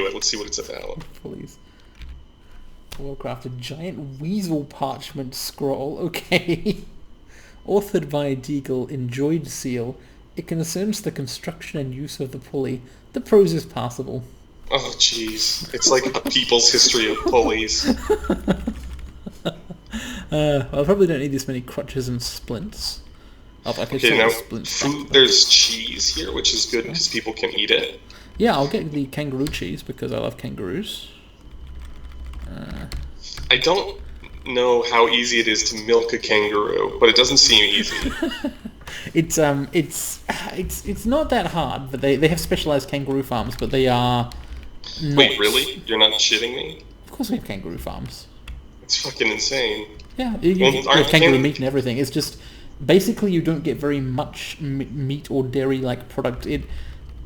it. Let's see what it's about.
Pulleys. Well-crafted giant weasel parchment scroll. Okay. Authored by Deagle, enjoyed seal. It concerns the construction and use of the pulley. The prose is passable.
Oh, jeez. It's like a people's history of pulleys.
I probably don't need this many crutches and splints. Oh, I can
Okay,
sell
now
the splints back.
food. There's cheese here, which is good because people can eat it.
Yeah, I'll get the kangaroo cheese because I love kangaroos.
I don't know how easy it is to milk a kangaroo, but it doesn't seem easy.
It's not that hard, but they have specialized kangaroo farms, but they are not...
Wait, really? You're not shitting me?
Of course we have kangaroo farms.
It's fucking insane.
Yeah, you have kangaroo meat and everything. It's just, basically you don't get very much meat or dairy-like product.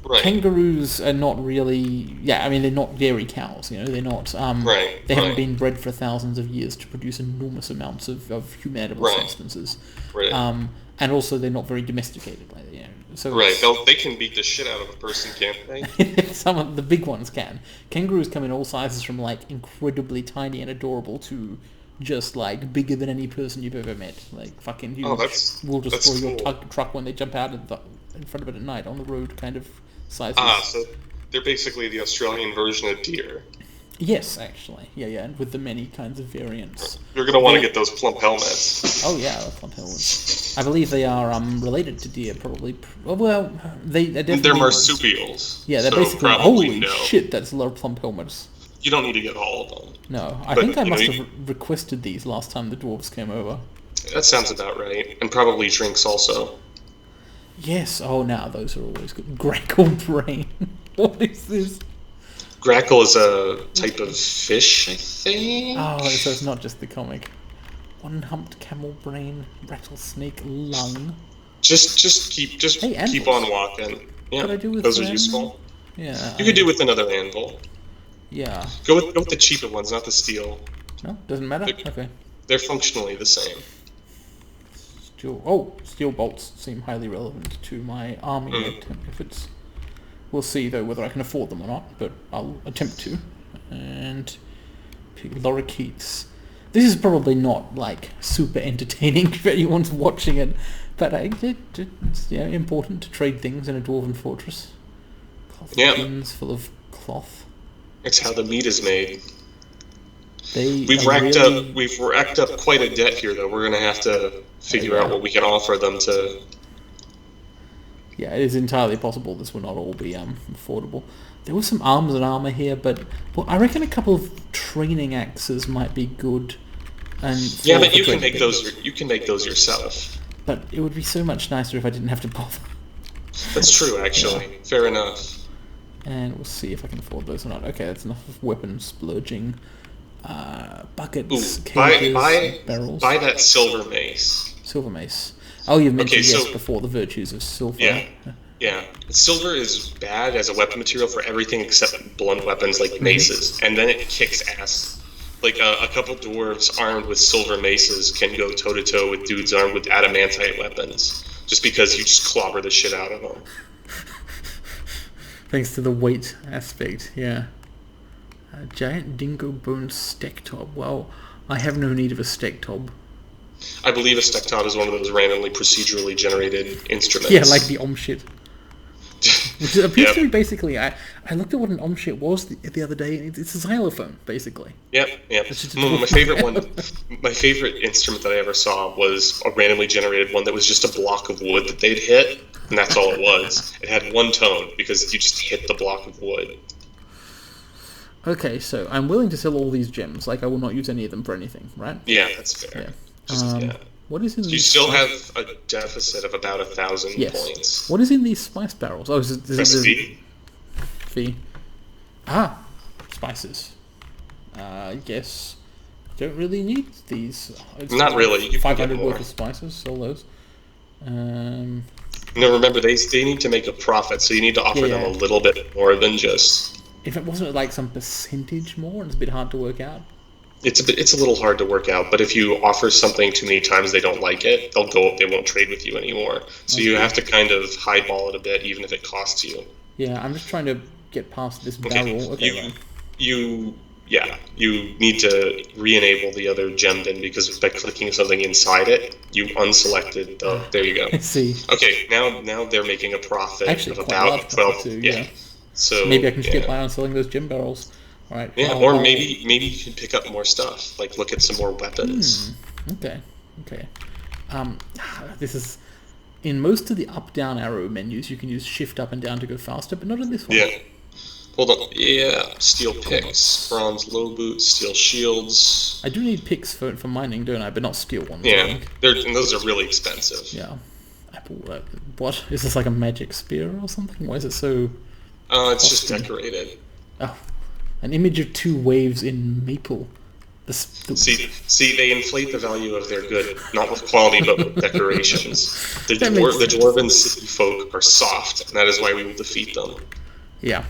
Right.
Kangaroos are not really... Yeah, I mean, they're not dairy cows, you know? They're not...
Right.
They haven't been bred for thousands of years to produce enormous amounts of human-edible substances.
Right.
And also, they're not very domesticated. Like, you know, so
They can beat the shit out of a person, can't they?
some of the big ones can. Kangaroos come in all sizes, from like incredibly tiny and adorable to just like bigger than any person you've ever met. Like fucking huge. Will destroy your truck when they jump out in front of it at night on the road, kind of sizes.
So they're basically the Australian version of deer.
Yes, actually. Yeah, and with the many kinds of variants.
You're going to want to get those plump helmets.
Oh, yeah, the plump helmets. I believe they are related to deer, probably. Well, they're definitely...
They're marsupials.
Yeah, they're basically... Holy shit, that's a lot of plump helmets.
You don't need to get all of them.
No, I think I must have requested these last time the dwarves came over.
That sounds about right. And probably drinks also.
Yes, oh, now those are always good. Grackle brain. What is this?
Grackle is a type of fish, I think.
Oh, so it's not just the comic. One-humped camel brain, rattlesnake lung.
Just keep on walking. Yeah,
what I do with
those are
them?
useful.
Yeah.
You could do with another anvil.
Yeah.
Go with the cheaper ones, not the steel.
No, doesn't matter. Okay.
They're functionally the same.
Steel bolts seem highly relevant to my army. If it's. We'll see, though, whether I can afford them or not, but I'll attempt to. And lorikeets. This is probably not, like, super entertaining if anyone's watching it, but it's important to trade things in a dwarven fortress. Cloth bins full of cloth.
It's how the meat is made.
We've
racked up quite a debt here, though. We're going to have to figure out what we can offer them to...
Yeah, it is entirely possible this will not all be affordable. There was some arms and armor here, but I reckon a couple of training axes might be good. And
but you can make those. You can make those yourself.
But it would be so much nicer if I didn't have to bother.
That's true, actually. Yeah. Fair enough.
And we'll see if I can afford those or not. Okay, that's enough of weapon splurging. Buckets, cages, barrels.
Buy that silver mace.
Silver mace. Oh, you've mentioned before the virtues of silver.
Yeah. Silver is bad as a weapon material for everything except blunt weapons like maces, and then it kicks ass. Like a couple dwarves armed with silver maces can go toe to toe with dudes armed with adamantite weapons, just because you just clobber the shit out of them.
Thanks to the weight aspect, yeah. A giant dingo bone stectob. Well, I have no need of a stectob.
I believe a stectod is one of those randomly procedurally generated instruments.
Yeah, like the shit. Which appears to be basically... I looked at what an shit was the other day, and it's a xylophone, basically.
Yep. My favorite one, my favorite instrument that I ever saw was a randomly generated one that was just a block of wood that they'd hit, and that's all it was. It had one tone, because you just hit the block of wood.
Okay, so I'm willing to sell all these gems. Like, I will not use any of them for anything, right?
Yeah, that's fair. Yeah.
What is in these?
You still have a deficit of about 1,000 points.
What is in these spice barrels? Oh, is it fee? Spices. I guess don't really need these.
Not really.
500 worth of spices. Sell those.
No, remember they need to make a profit, so you need to offer them a little bit more than just.
If it wasn't like some percentage more, it's a bit hard to work out.
It's a little hard to work out, but if you offer something too many times they don't like it, they won't trade with you anymore. So you have to kind of highball it a bit, even if it costs you.
Yeah, I'm just trying to get past this barrel. Okay.
You need to re-enable the other gem bin, because by clicking something inside it, you unselected the... There you go.
I see.
Okay, now they're making a profit of about 12.
Yeah.
So
maybe I can just get by on selling those gem barrels. Right.
Yeah, or maybe you can pick up more stuff. Like look at some more weapons.
Okay. Okay. This is... In most of the up-down arrow menus, you can use shift up and down to go faster, but not in this one.
Yeah. Hold on. Yeah. Steel picks, bronze low boots, steel shields.
I do need picks for mining, don't I? But not steel ones. I
Yeah.
think.
And those are really expensive.
Yeah. Apple. What is this, like a magic spear or something? Why is it so?
It's just decorated.
Oh, an image of 2 waves in maple.
See, they inflate the value of their good, not with quality, but with decorations. The dwarven city folk are soft, and that is why we will defeat them.
Yeah.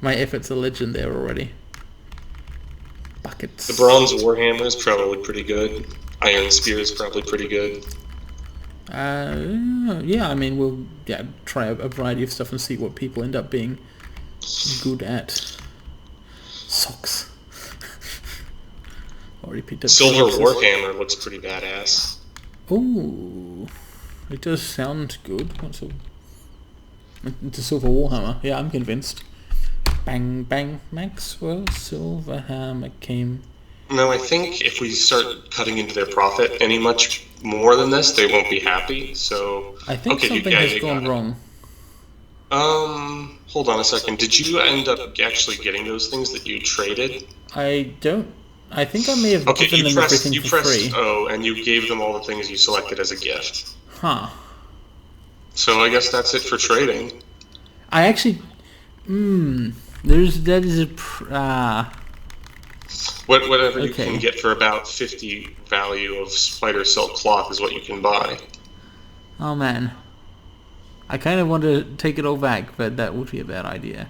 My efforts are legend there already. Buckets.
The bronze warhammer is probably pretty good. Iron spear is probably pretty good.
Yeah, I mean, we'll try a variety of stuff and see what people end up being good at. Socks. Already picked up
Silver warhammer looks pretty badass.
Ooh, it does sound good. It's a silver warhammer. Yeah, I'm convinced. Bang bang, Maxwell silver hammer came.
No, I think if we start cutting into their profit any much more than this, they won't be happy. So
I think something has gone wrong.
Hold on a second. Did you end up actually getting those things that you traded?
I think I may have given them everything for free.
O, and you gave them all the things you selected as a gift.
Huh.
So I guess that's it for trading.
I actually...
Whatever you can get for about 50 value of spider silk cloth is what you can buy.
Oh man. I kind of want to take it all back, but that would be a bad idea.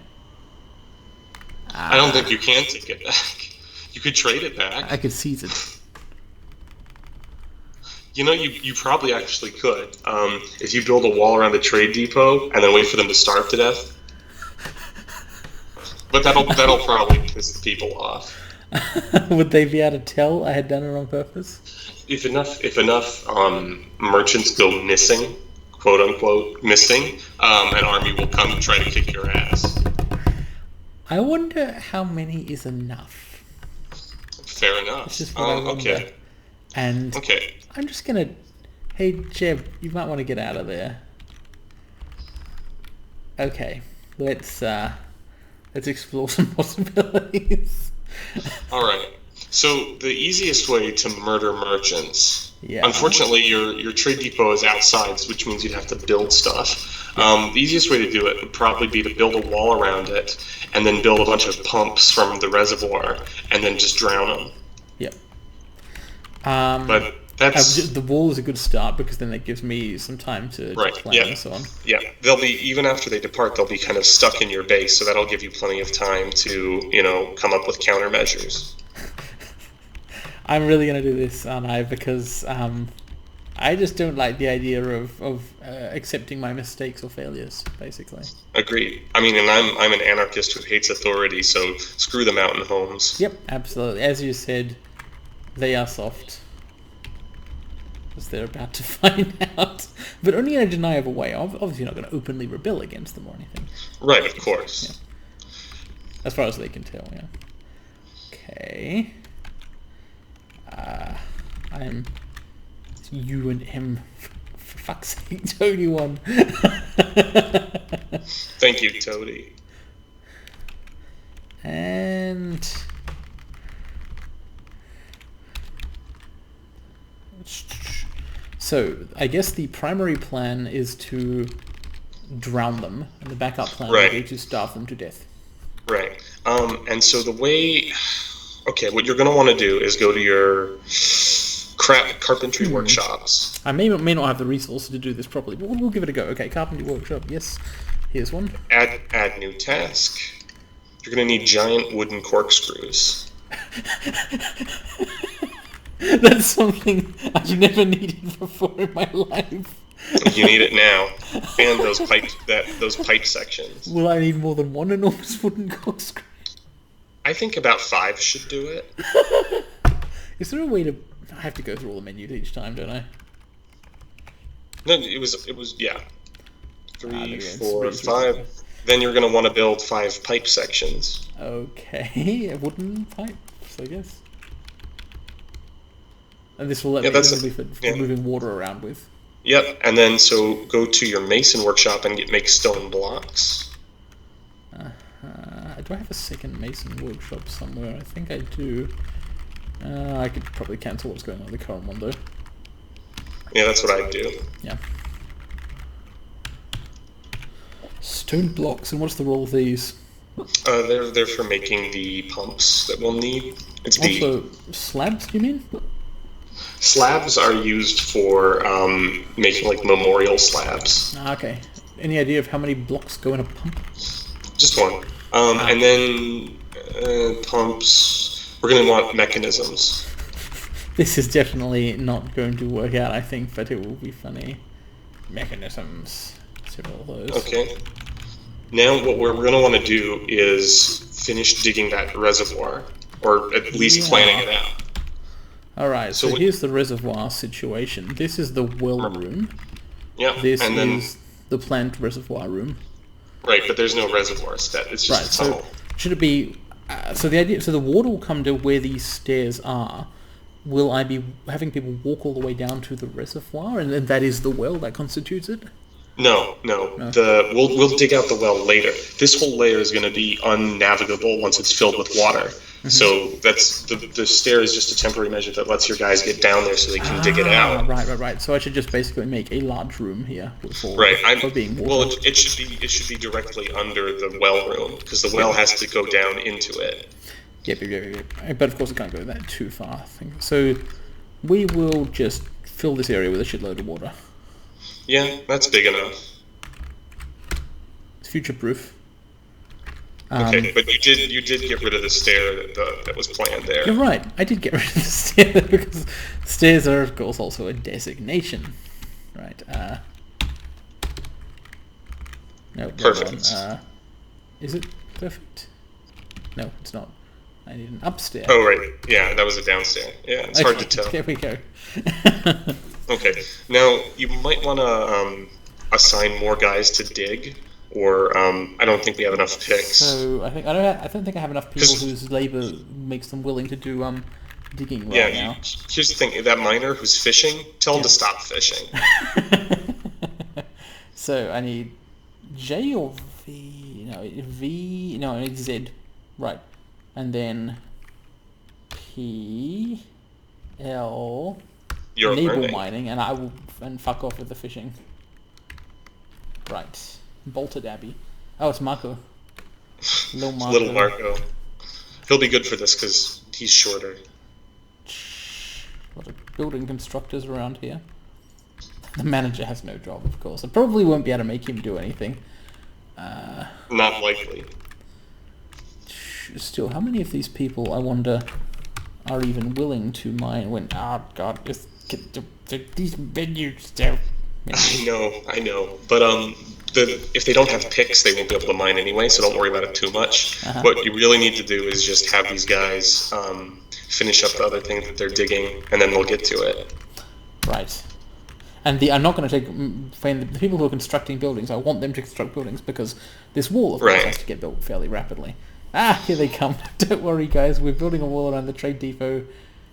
I don't think you can take it back. You could trade it back.
I could seize it.
You know, you probably actually could. If you build a wall around a trade depot and then wait for them to starve to death. But that'll probably piss the people off.
Would they be able to tell I had done it on purpose?
If enough merchants go missing, quote unquote missing, an army will come and try to kick your ass.
I wonder how many is enough.
Fair enough.
It's just what I wonder.
Okay.
And
okay.
I'm just gonna... Hey, Jeb, you might want to get out of there. Okay, let's explore some possibilities.
All right. So the easiest way to murder merchants.
Yeah.
Unfortunately, your trade depot is outside, which means you'd have to build stuff. The easiest way to do it would probably be to build a wall around it, and then build a bunch of pumps from the reservoir, and then just drown them.
Yep.
But that's
the wall is a good start because then that gives me some time to plan and so on.
Yeah, they'll be, even after they depart, they'll be kind of stuck in your base, so that'll give you plenty of time to come up with countermeasures.
I'm really gonna do this, aren't I? Because I just don't like the idea of accepting my mistakes or failures, basically.
Agreed. I mean, and I'm an anarchist who hates authority, so screw the mountain homes.
Yep, absolutely. As you said, they are soft. As they're about to find out. But only in a deniable way. Obviously you're not going to openly rebel against them or anything.
Right, of course.
Yeah. As far as they can tell, yeah. Okay. I'm... You and him. For fuck's sake, Toady won.
Thank you, Toady.
And... So, I guess the primary plan is to drown them, and the backup plan would be to starve them to death.
Right. And so the way... Okay, what you're going to want to do is go to your carpentry workshops.
I may not have the resources to do this properly, but we'll give it a go. Okay, carpentry workshop, yes. Here's one.
Add new task. You're going to need giant wooden corkscrews.
That's something I've never needed before in my life.
You need it now. And those pipe sections.
Will I need more than one enormous wooden corkscrew?
I think about 5 should do it.
Is there a way to... I have to go through all the menus each time, don't I?
No, it was yeah. 3, 4, 5. Then you're going to want to build 5 pipe sections.
Okay, wooden pipes, I guess. And this will let me, this will be for moving water around with.
Yep, and then so go to your mason workshop and make stone blocks.
Do I have a second mason workshop somewhere? I think I do. I could probably cancel what's going on with the current one though.
Yeah, that's what I'd do.
Yeah. Stone blocks, and what's the role of these?
They're for making the pumps that we'll need. It's
also slabs, do you mean?
Slabs are used for making like memorial slabs.
Okay. Any idea of how many blocks go in a pump?
Just one. And then pumps. We're going to want mechanisms.
This is definitely not going to work out, I think, but it will be funny. Mechanisms. Several of those.
Okay. Now what we're going to want to do is finish digging that reservoir, or at least planning it out.
Alright, so here's the reservoir situation. This is the well room.
Yeah.
This is the plant reservoir room.
Right, but there's no reservoir set. It's just a tunnel.
So should it be... so the water will come to where these stairs are. Will I be having people walk all the way down to the reservoir, and then that is the well that constitutes it?
No. We'll dig out the well later. This whole layer is going to be unnavigable once it's filled with water. Mm-hmm. So that's the stair is just a temporary measure that lets your guys get down there so they can dig it out.
Right. So I should just basically make a large room here for being water.
Well, it should be directly under the well room because the well has to go down into it.
Yep. But of course it can't go that too far, I think. So we will just fill this area with a shitload of water.
Yeah, that's big enough.
It's future-proof.
Okay, but you did get rid of the stair that was planned there.
You're right. I did get rid of the stair because stairs are, of course, also a designation. Right. No.
Perfect.
Is it perfect? No, it's not. I need an upstairs.
Oh, right. Yeah, that was a downstairs. Yeah, it's hard to tell.
There we go.
Okay. Now, you might want to assign more guys to dig, or I don't think we have enough picks.
So I don't think I have enough people whose labor makes them willing to do digging right now.
Here's the thing: that miner who's fishing, tell him to stop fishing.
So I need J or V? No, V. No, I need Z. Right, and then P, L. Enable mining, and I will fuck off with the fishing. Right. Bolted Abbey. Oh, it's Marco.
Little Marco. He'll be good for this because he's shorter.
A lot of building constructors around here. The manager has no job, of course. I probably won't be able to make him do anything.
Not likely.
Still, how many of these people, I wonder, are even willing to mine when... Oh, God, just get these menus down.
I know. But if they don't have picks, they won't be able to mine anyway, so don't worry about it too much. What you really need to do is just have these guys finish up the other thing that they're digging, and then they'll get to it.
Right. And I'm not going to the people who are constructing buildings, I want them to construct buildings, because this wall, of course, has to get built fairly rapidly. Here they come. Don't worry, guys, we're building a wall around the trade depot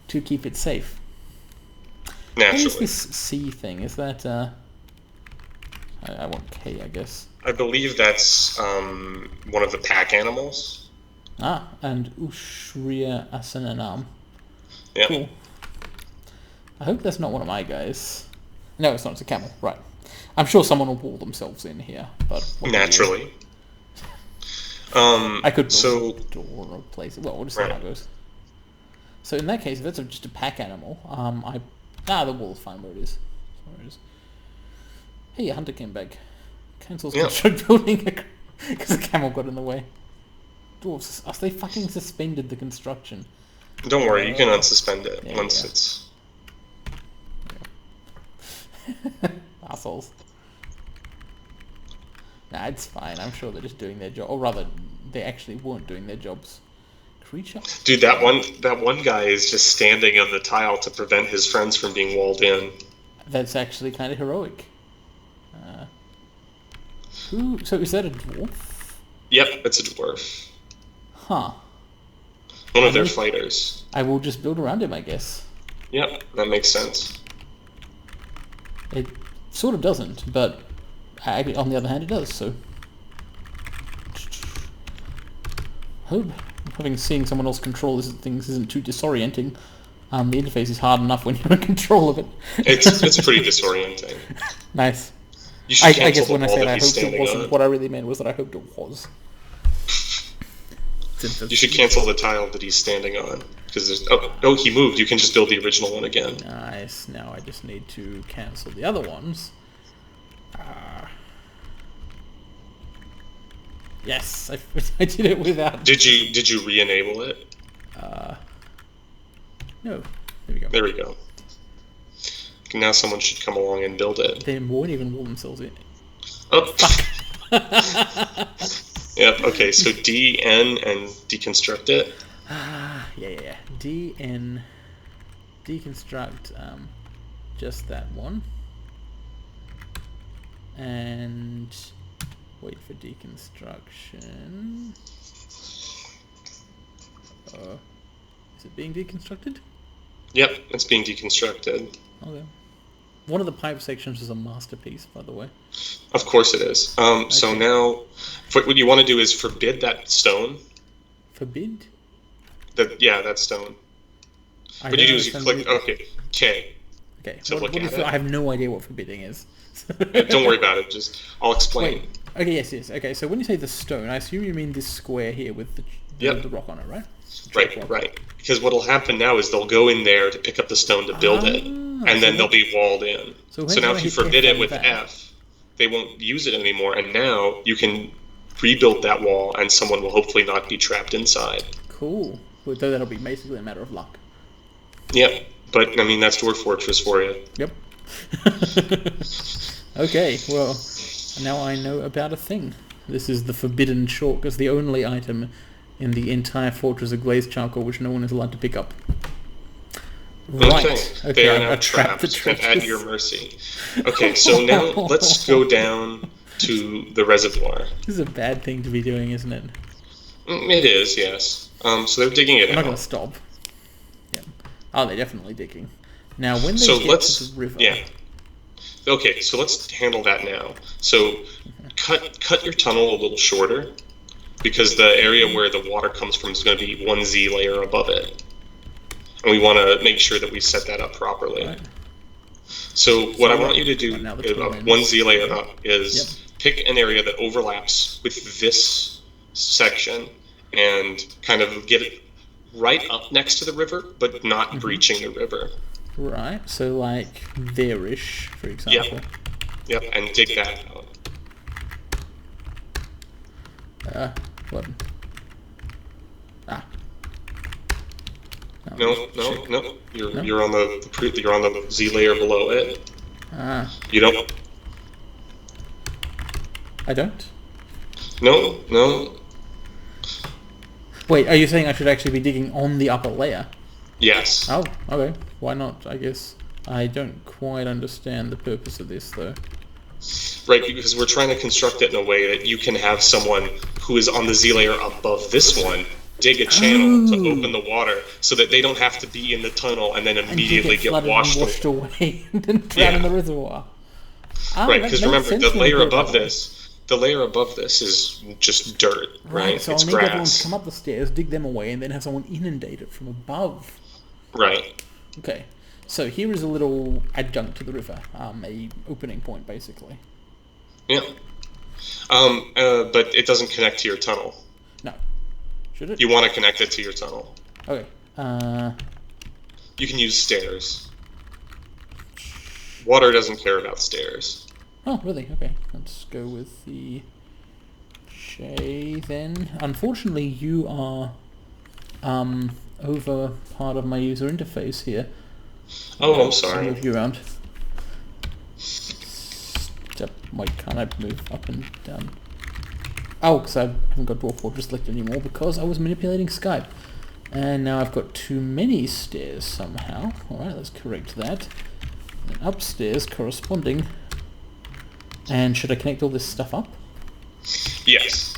to keep it safe.
Naturally.
What is this C thing? Is that... I want K, I guess.
I believe that's one of the pack animals.
And Ushriya Asananam.
Yeah.
Cool. I hope that's not one of my guys. No, it's not. It's a camel. Right. I'm sure someone will pull themselves in here, but...
Naturally.
I could build a door or place. Well, we'll just see how it goes. So in that case, if that's just a pack animal, the wall's fine where it is. Hey, a hunter came back. Cancels construct building because the camel got in the way. Dwarves, they fucking suspended the construction.
Don't worry, you can unsuspend it once it's...
Assholes. Nah, it's fine. I'm sure they're just doing their job. Or rather, they actually weren't doing their jobs. Creature?
Dude, that one guy is just standing on the tile to prevent his friends from being walled in.
That's actually kind of heroic. So is that a dwarf?
Yep, it's a dwarf.
Huh.
One of their fighters.
I will just build around him, I guess.
Yep, that makes sense.
It sort of doesn't, but on the other hand, it does. So, hope seeing someone else control things isn't too disorienting. The interface is hard enough when you're in control of it.
It's pretty disorienting.
Nice.
You should
I
cancel
guess when
the
I
wall
said
that
I
he's
hoped it
standing
wasn't,
on.
what I really meant was that I hoped it was.
You should cancel the tile that he's standing on. Because there's... Oh, he moved. You can just build the original one again.
Nice. Now I just need to cancel the other ones. Yes, I did it without...
Did you re-enable it?
No. There we go.
There we go. Now someone should come along and build it.
They won't even wall themselves in.
Oh. Yep, okay, so DN and deconstruct it.
Yeah. DN... Deconstruct, just that one. And... wait for deconstruction. Is it being deconstructed?
Yep, it's being deconstructed.
Okay. One of the pipe sections is a masterpiece, by the way.
Of course it is. So now, what you want to do is forbid that stone.
Forbid?
That stone. What you do is you click, K.
Okay,
To look at it.
I have no idea what forbidding is.
Don't worry about it, I'll explain.
Wait, okay, yes. Okay, so when you say the stone, I assume you mean this square here with the rock on it, right?
Right. Because what'll happen now is they'll go in there to pick up the stone to build it, and then they'll be walled in. So now if you forbid it with F, they won't use it anymore, and now you can rebuild that wall, and someone will hopefully not be trapped inside.
Cool. Well, that'll be basically a matter of luck.
Yep, but I mean, that's Dwarf Fortress for you.
Yep. Okay, well, now I know about a thing. This is the forbidden chalk as the only item in the entire Fortress of Glazed Charcoal which no one is allowed to pick up. Right. Okay,
they are now
I've trapped the
and
treasures.
at your mercy. Okay, so now let's go down to the reservoir.
This is a bad thing to be doing, isn't it?
It is, yes. So they're digging it
I'm
out.
not going to stop. Yeah. Oh, they're definitely digging. Now, when they get to the river...
Yeah. Okay, so let's handle that now. So cut your tunnel a little shorter, because the area where the water comes from is going to be 1Z layer above it. And we want to make sure that we set that up properly. Right. So what I want you to do, 1Z layer up, is pick an area that overlaps with this section and kind of get it right up next to the river, but not breaching the river.
Right, so like there-ish, for example.
Yep, and dig that out.
What?
No. You're on the Z layer below it. You don't.
I don't.
No.
Wait, are you saying I should actually be digging on the upper layer?
Yes.
Oh, okay. Why not? I guess I don't quite understand the purpose of this, though.
Right, because we're trying to construct it in a way that you can have someone who is on the Z layer above this one dig a channel to open the water so that they don't have to be in the tunnel and then immediately get washed
away and then drown in the reservoir.
Right, because remember, the layer above this is just dirt, right?
So
it's
I'll need
grass.
everyone to come up the stairs, dig them away, and then have someone inundate it from above.
Right.
Okay, so here is a little adjunct to the river, a opening point, basically.
Yeah. But it doesn't connect to your tunnel.
No. Should it?
You want to connect it to your tunnel.
Okay.
You can use stairs. Water doesn't care about stairs.
Oh, really? Okay. Let's go with the J then. Unfortunately, you are over part of my user interface here.
Oh, I'm sorry.
I'll move you around. Wait, can't I move up and down? Oh, because I haven't got Dwarf Fortress selected anymore because I was manipulating Skype. And now I've got too many stairs somehow. Alright, let's correct that. And upstairs corresponding. And should I connect all this stuff up?
Yes.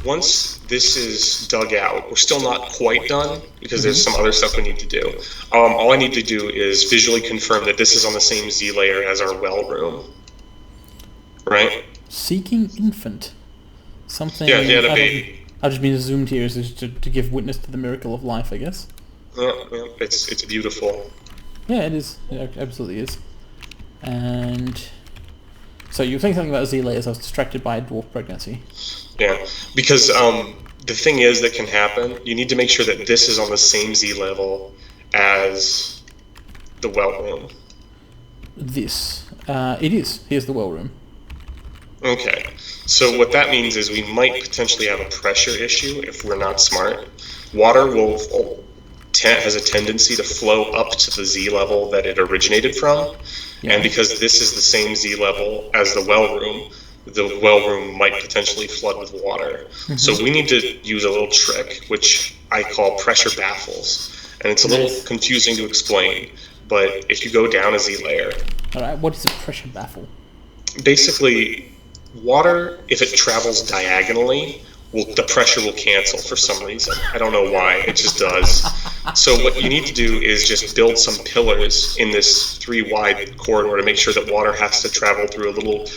Once this is dug out, we're still not quite done because there's some other stuff we need to do. All I need to do is visually confirm that this is on the same Z layer as our well room. Right?
Seeking infant. Something.
Yeah, he had a baby.
I've just been zoomed here to give witness to the miracle of life, I guess.
Yeah, it's beautiful.
Yeah, it is. It absolutely is. And so you were saying something about Z layers. I was distracted by a dwarf pregnancy.
Yeah, because the thing is that can happen, you need to make sure that this is on the same Z level as the well room.
This. It is. Here's the well room.
Okay, so what that means is we might potentially have a pressure issue if we're not smart. Water has a tendency to flow up to the Z level that it originated from, and because this is the same Z level as the well room might potentially flood with water. So we need to use a little trick, which I call pressure baffles, and it's a little confusing to explain, but if you go down a Z layer...
Alright, what is a pressure baffle?
Basically, water, if it travels diagonally, the pressure will cancel for some reason. I don't know why, it just does. So what you need to do is just build some pillars in this 3-wide corridor to make sure that water has to travel through a little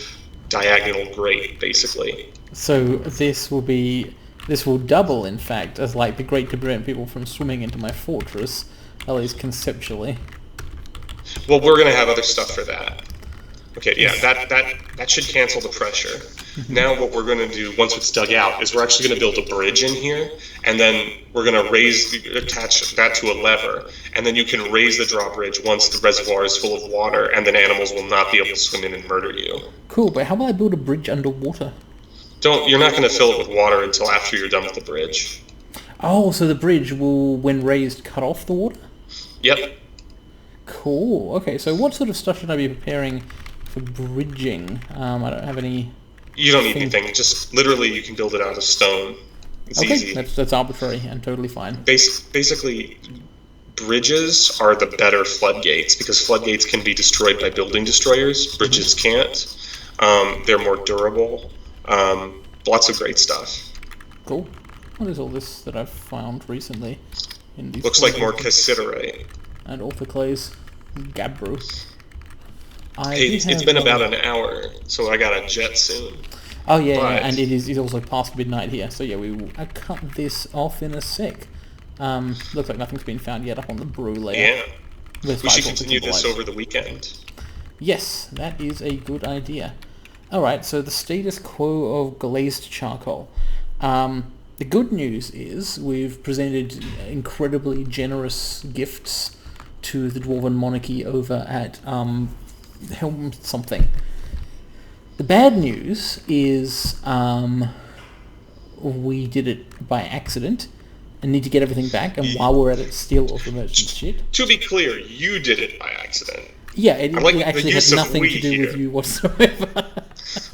diagonal grate, basically.
So this will double, in fact, as like the grate to prevent people from swimming into my fortress, at least conceptually.
Well, we're going to have other stuff for that. Okay, yeah, that should cancel the pressure. Now what we're going to do, once it's dug out, is we're actually going to build a bridge in here, and then we're going to attach that to a lever, and then you can raise the drawbridge once the reservoir is full of water, and then animals will not be able to swim in and murder you.
Cool, but how will I build a bridge underwater?
You're not going to fill it with water until after you're done with the bridge.
Oh, so the bridge will, when raised, cut off the water?
Yep.
Cool. Okay, so what sort of stuff should I be preparing for bridging? I don't have any...
You don't need anything. Just literally you can build it out of stone. It's easy.
That's arbitrary and totally fine.
Basically, bridges are the better floodgates because floodgates can be destroyed by building destroyers. Bridges can't. They're more durable. Lots of great stuff.
Cool. What is all this that I've found recently? In these
Looks like more cassiterite.
And orthoclase. Gabbro.
It's been about an hour, so I got a jet soon.
Oh yeah, and it's also past midnight here, so yeah, we will cut this off in a sec. Looks like nothing's been found yet up on the brew layer.
Yeah. We should continue this over the weekend.
Yes, that is a good idea. Alright, so the status quo of glazed charcoal. The good news is we've presented incredibly generous gifts to the Dwarven monarchy over at Helm something. The bad news is we did it by accident and need to get everything back, and while we're at it, steal all the merchant's shit.
To be clear, you did it by accident.
Yeah, it actually had nothing to do with you whatsoever.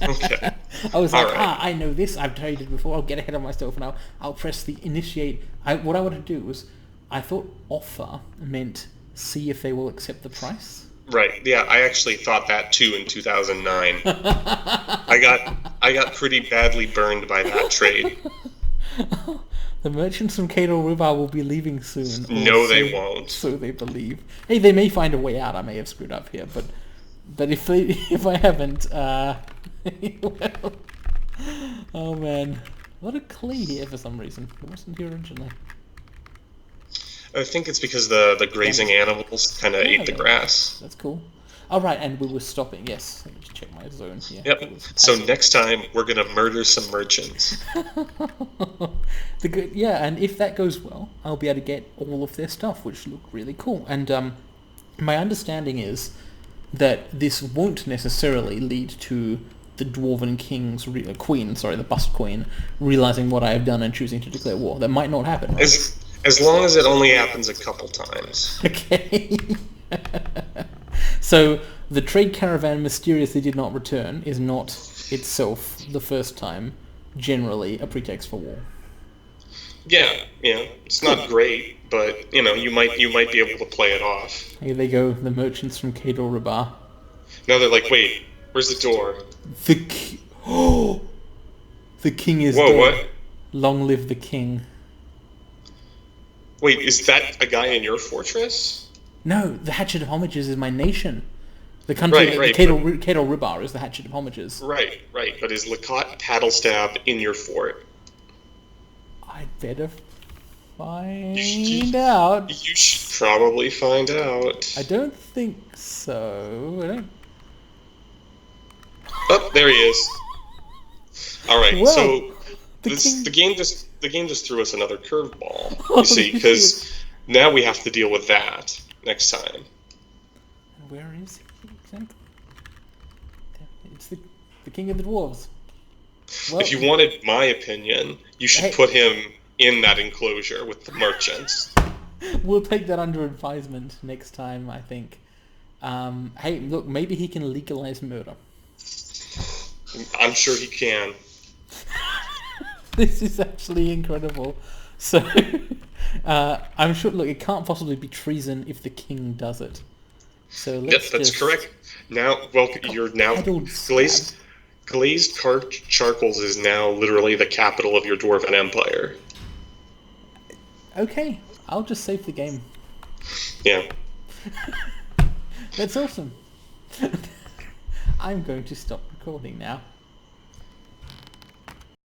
Okay.
I was like, I know this, I've traded before, I'll get ahead of myself now. I'll press the initiate. What I wanted to do was, I thought offer meant see if they will accept the price.
Right. Yeah, I actually thought that too in 2009. I got pretty badly burned by that trade.
The merchants from Cador River will be leaving soon.
No, they won't.
So they believe. Hey, they may find a way out. I may have screwed up here, but if I haven't, well, oh man, a lot of clay here for some reason. It wasn't here originally.
I think it's because the grazing animals kind of ate the grass.
That's cool. All right, and we were stopping. Yes, let me just check my zone here.
Yep. So next time we're gonna murder some merchants.
And if that goes well, I'll be able to get all of their stuff, which look really cool. And my understanding is that this won't necessarily lead to the Dwarven King's the bust queen, realizing what I have done and choosing to declare war. That might not happen. Right?
As long as it only happens a couple times.
Okay. So the trade caravan mysteriously did not return is not itself the first time generally a pretext for war.
Yeah, it's not great, but you might be able to play it off.
Here they go, the merchants from Cador Ribar.
Now they're like, wait, where's the door?
The king is
Whoa,
dead.
what?
Long live the king.
Wait, is that a guy in your fortress?
No, the Hatchet of Homages is my nation. The country,
Right,
the
right,
Cadel Ribar is the Hatchet of Homages.
Right, right. But is Lacotte Paddlestab in your fort?
I'd better find out.
You should probably find out.
I don't think so. I don't.
Oh, there he is. All right,
Well,
so
the king-
the game just threw us another curveball.
Holy
You see, because now we have to deal with that next time.
Where is he exactly? It's the king of the dwarves. Well,
If you wanted my opinion, you should put him in that enclosure with the merchants.
We'll take that under advisement next time, I think. Hey, look, maybe he can legalize murder.
I'm sure he can.
This is actually incredible. So, I'm sure. Look, it can't possibly be treason if the king does it. So let's.
Yep, that's correct. Now, well, you're now glazed charcoals is now literally the capital of your dwarven empire.
Okay, I'll just save the game.
Yeah.
That's awesome. I'm going to stop recording now.